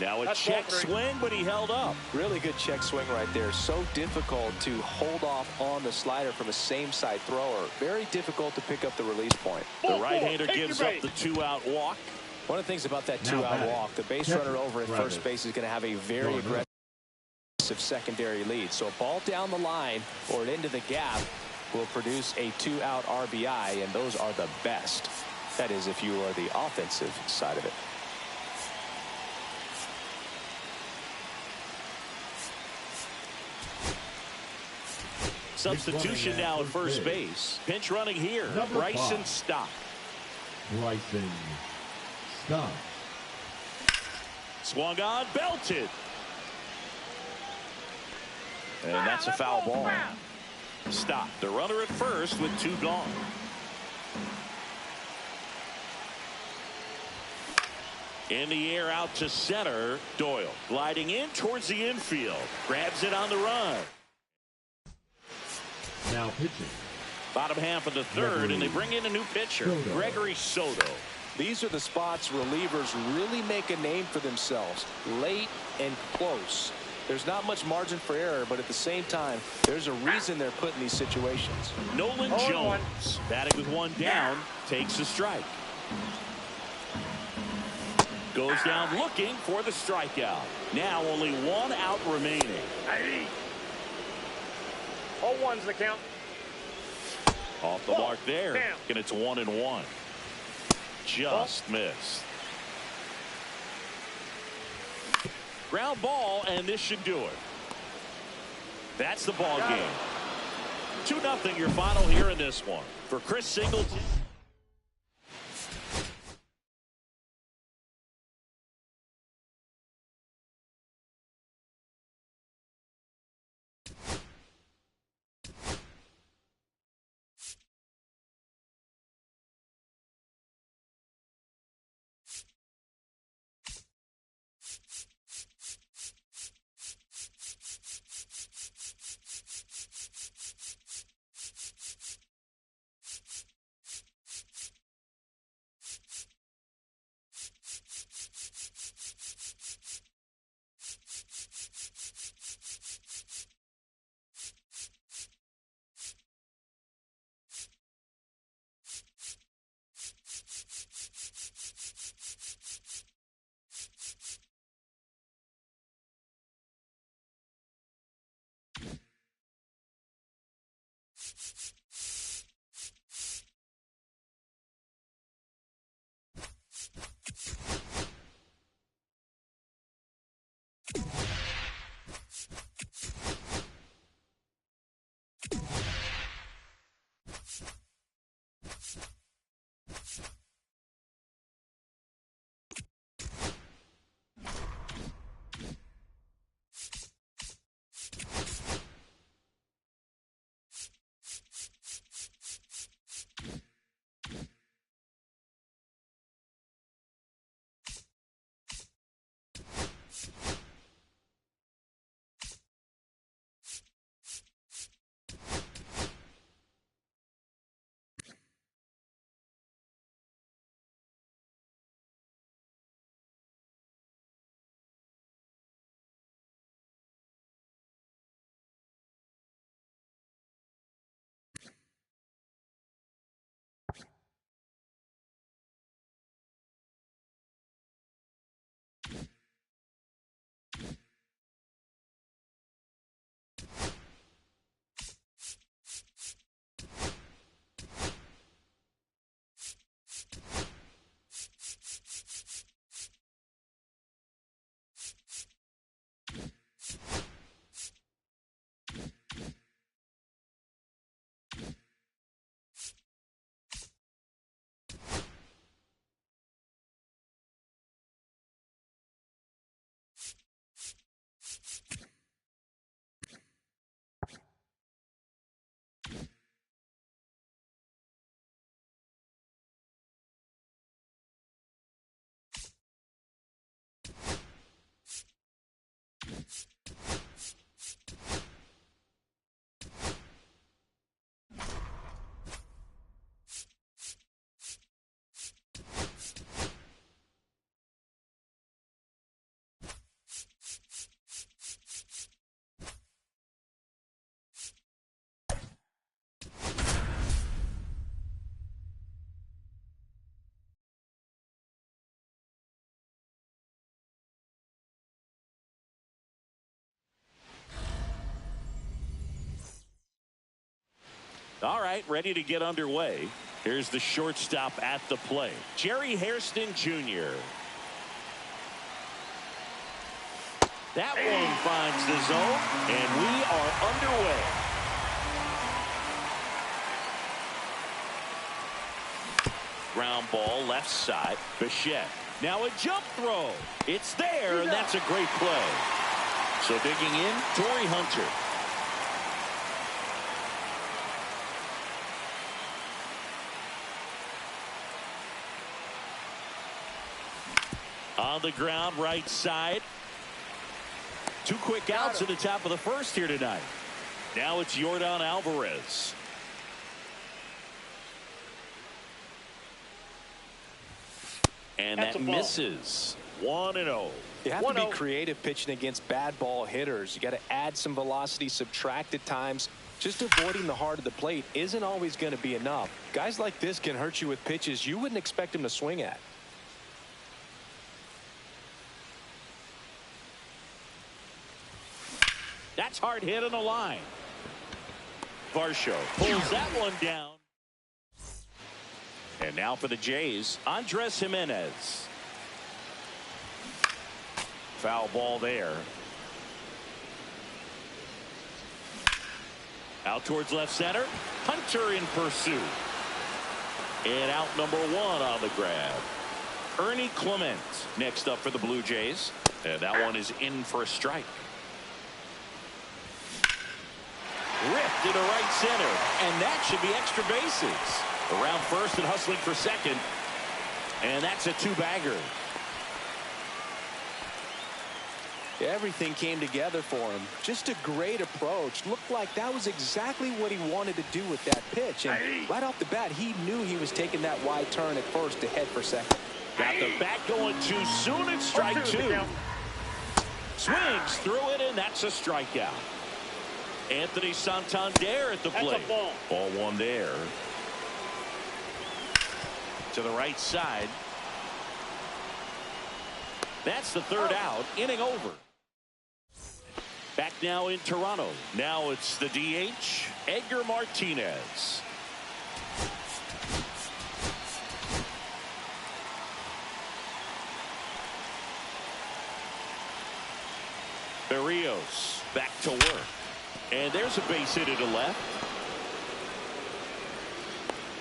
Now a check swing, but he held up. Really good check swing right there. So difficult to hold off on the slider from a same side thrower. Very difficult to pick up the release point. The right-hander gives up the 2-out walk. One of the things about that 2-out walk, the base runner over at first base is going to have a very aggressive secondary lead. So a ball down the line or into the gap will produce a 2-out RBI, and those are the best. That is, if you are the offensive side of it. Substitution now at first base. Pinch running here. Bryson Stott. Bryson Stott. Swung on, belted. And that's a foul ball. Stott, the runner at first with 2 gone. In the air out to center. Doyle gliding in towards the infield. Grabs it on the run. Now pitching. Bottom half of the third, and they bring in a new pitcher, Gregory Soto. These are the spots relievers really make a name for themselves. Late and close. There's not much margin for error, but at the same time, there's a reason they're put in these situations. Nolan Jones, batting with 1 down, takes a strike. Goes down looking for the strikeout. Now only 1 out remaining. 0-1's the count. Off the mark there, and it's 1-1. Just missed. Ground ball, and this should do it. That's the ball game. 2-0 your final here in this one. For Chris Singleton. All right, ready to get underway. Here's the shortstop at the plate, Jerry Hairston Jr. That one finds the zone, and we are underway. Ground ball left side. Bichette. Now a jump throw. It's there, and that's a great play. So digging in, Torrey Hunter. On the ground, right side. Two quick outs at the top of the first here tonight. Now it's Yordan Alvarez. And that misses. 1-0. You have to be creative pitching against bad ball hitters. You got to add some velocity, subtract at times. Just avoiding the heart of the plate isn't always going to be enough. Guys like this can hurt you with pitches you wouldn't expect them to swing at. That's hard hit on the line. Varsho pulls that one down. And now for the Jays, Andres Jimenez. Foul ball there. Out towards left center. Hunter in pursuit. And out number one on the grab. Ernie Clement next up for the Blue Jays. And that one is in for a strike. Ripped into right center, and that should be extra bases. Around first and hustling for second, and that's a two-bagger. Everything came together for him. Just a great approach. Looked like that was exactly what he wanted to do with that pitch. And right off the bat, he knew he was taking that wide turn at first to head for second. Got the bat going too soon, and strike two. Swings through it, and that's a strikeout. Anthony Santander at the plate. Ball one there. To the right side. That's the third out. Inning over. Back now in Toronto. Now it's the DH, Edgar Martinez. Berrios back to work. And there's a base hit to left.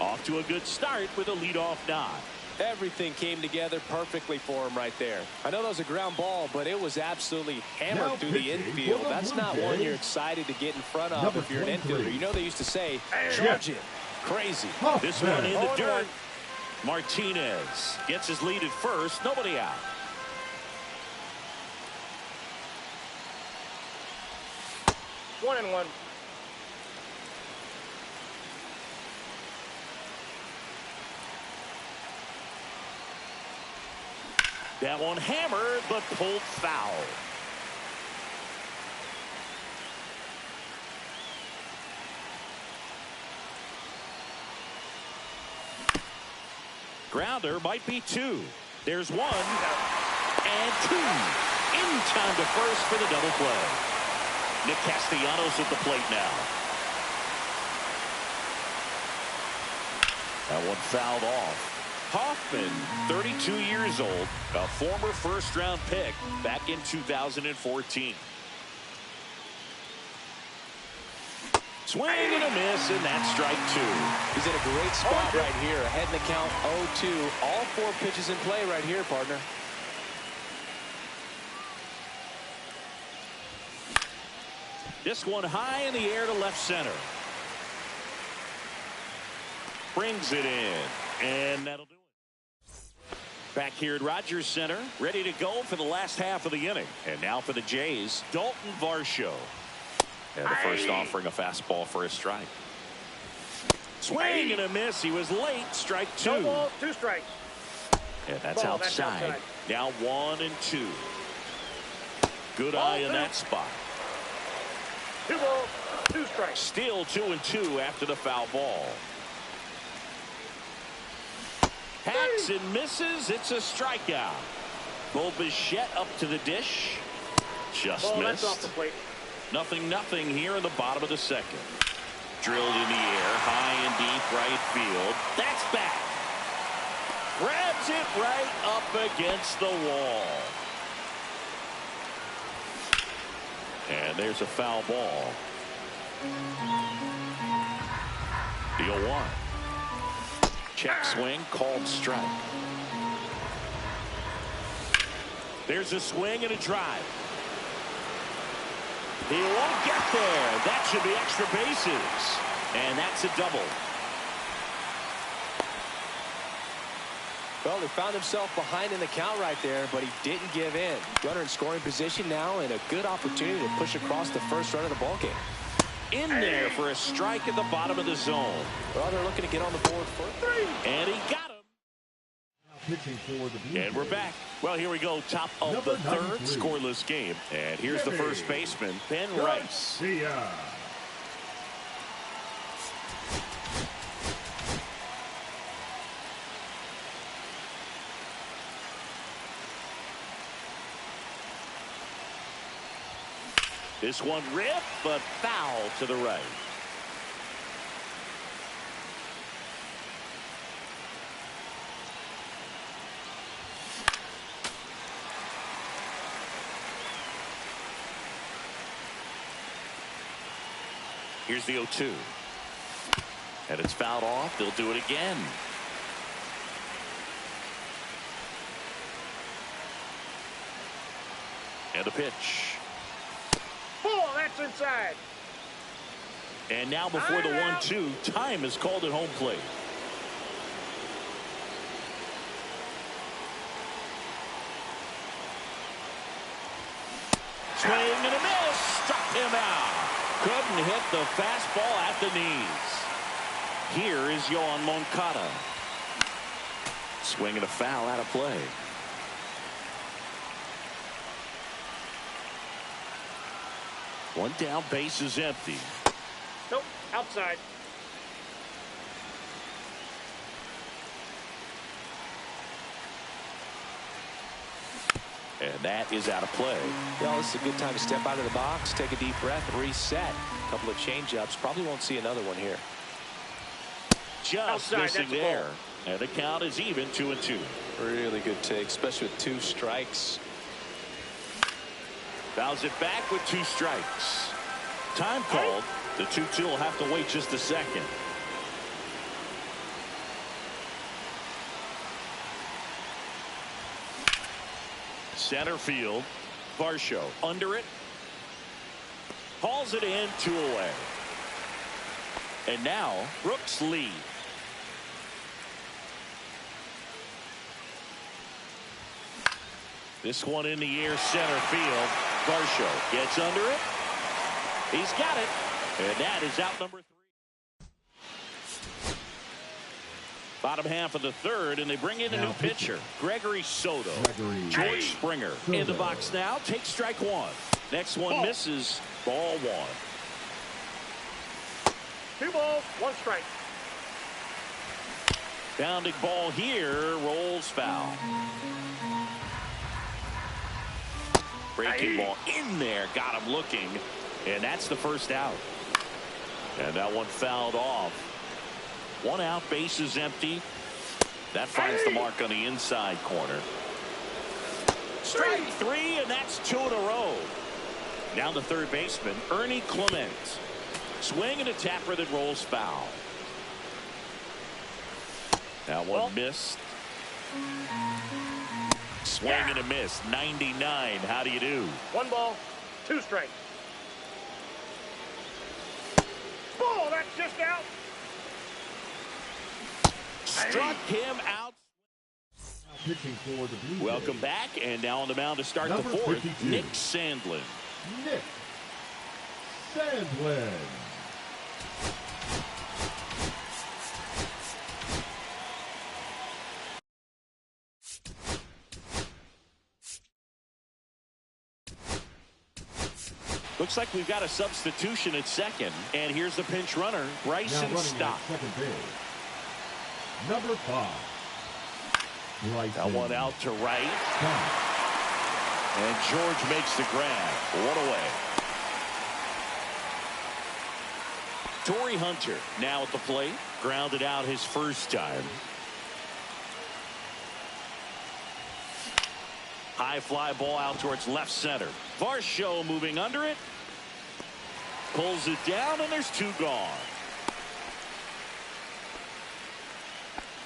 Off to a good start with a leadoff nod. Everything came together perfectly for him right there. I know that was a ground ball, but it was absolutely hammered through the infield. That's not one you're excited to get in front of if you're an infielder. You know they used to say, charge it. Crazy. This one in the dirt. Martinez gets his lead at first. Nobody out. One and one. That one hammered, but pulled foul. Grounder might be two. There's one and two. In time to first for the double play. Nick Castellanos at the plate now. That one fouled off. Hoffman, 32 years old, a former first-round pick back in 2014. Swing and a miss, and that's strike two. He's in a great spot right here. Ahead in the count 0-2. All four pitches in play right here, partner. This one high in the air to left center. Brings it in, and that'll do it. Back here at Rogers Center, ready to go for the last half of the inning. And now for the Jays, Dalton Varsho. And the first offering a fastball for a strike. Swing and a miss. He was late. Strike two. No ball, two strikes. And that's outside. Now 1 and 2. Good eye in that spot. 2 balls, 2 strikes. Still 2 and 2 after the foul ball. Hacks and misses. It's a strikeout. Bo Bichette up to the dish. Just missed. That's off the plate. 0-0 here in the bottom of the second. Drilled in the air, high and deep right field. That's back. Grabs it right up against the wall. And there's a foul ball. The 0-1. Check swing, called strike. There's a swing and a drive. He won't get there. That should be extra bases. And that's a double. Well, he found himself behind in the count right there, but he didn't give in. Runner in scoring position now, and a good opportunity to push across the first run of the ballgame. In there for a strike at the bottom of the zone. Well, they're looking to get on the board for 3. And he got him. Pitching for the Blue And we're Jays. back. Well, here we go. Top of the third, scoreless game. And here's the first baseman, Ben Rice. See ya. This one ripped, but foul to the right. Here's the 0-2. And it's fouled off. They'll do it again. And a pitch. Oh, that's inside. And now before the 1-2, time is called at home plate. Swing and a miss. Struck him out. Couldn't hit the fastball at the knees. Here is Yohan Moncada. Swing and a foul out of play. One down, base is empty. Nope, outside. And that is out of play. Well, this is a good time to step out of the box, take a deep breath, and reset. A couple of change-ups. Probably won't see another one here. Just missing there. And the count is even 2-2. Really good take, especially with 2 strikes. Fouls it back with 2 strikes. Time called. The 2-2 will have to wait just a second. Center field. Varsho under it. Hauls it in, 2 away. And now Brooks lead. This one in the air, center field. Varsho gets under it. He's got it. And that is out number 3. Bottom half of the third, and they bring in a new pitcher, Gregory Soto. George Springer in the box now. Takes strike 1. Next one misses. Ball 1. 2 balls, 1 strike. Bounding ball here, rolls foul. Breaking ball in there, got him looking, and that's the first out. And that one fouled off. 1 out, bases empty. That finds the mark on the inside corner. Strike 3, and that's 2 in a row. Now the third baseman, Ernie Clement. Swing and a tapper that rolls foul. That one missed. Swing and a miss. 99. How do you do? 1 ball, 2 strikes. Ball, that's just out. Struck him out. Pitching for the Blue Jays. Welcome back, and now on the mound to start the 4th, 52. Nick Sandlin. Nick Sandlin. Looks like we've got a substitution at second, and here's the pinch runner, Bryson Stott. Second base. Number 5. That one out to right. And George makes the grab. 1 away. Torrey Hunter now at the plate. Grounded out his first time. High fly ball out towards left center. Varsho moving under it. Pulls it down, and there's 2 gone.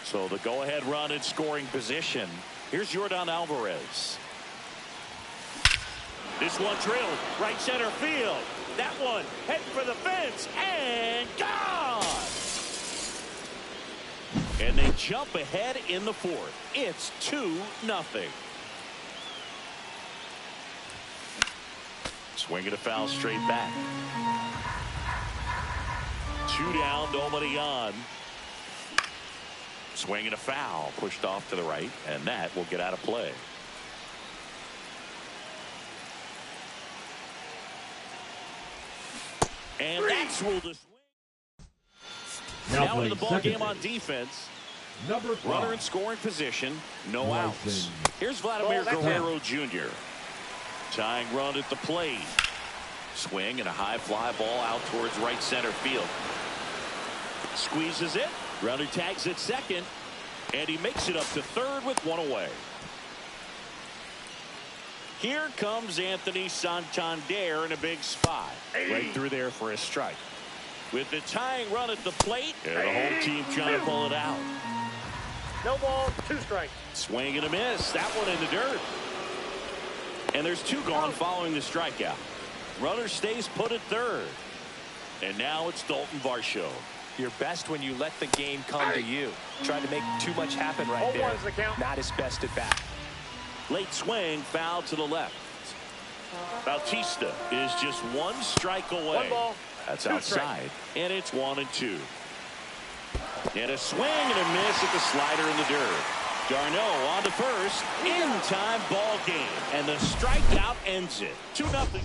So the go-ahead run in scoring position. Here's Yordan Alvarez. This one drilled right center field. That one heading for the fence and gone. And they jump ahead in the 4th. It's 2-0. Swinging a foul straight back. 2 down, nobody on. Swinging a foul, pushed off to the right, and that will get out of play. And that's ruled a swing. Now into the ball game on defense. Number 5. Runner in scoring position, no outs. Here's Vladimir Guerrero Jr. Tying run at the plate. Swing and a high fly ball out towards right center field. Squeezes it. Runner tags at second, and he makes it up to third with 1 away. Here comes Anthony Santander in a big spot. Right through there for a strike. With the tying run at the plate, and the whole team trying to pull it out. No ball, 2 strikes. Swing and a miss. That one in the dirt. And there's 2 gone following the strikeout. Runner stays put at third. And now it's Dalton Varsho. You're best when you let the game come to you. Trying to make too much happen right there. The count. Not his best at bat. Late swing, foul to the left. Bautista is just 1 strike away. 1 ball. That's outside. And it's 1-2. And a swing and a miss at the slider in the dirt. Darno on to first. In time ball game. And the strikeout ends it. 2-0.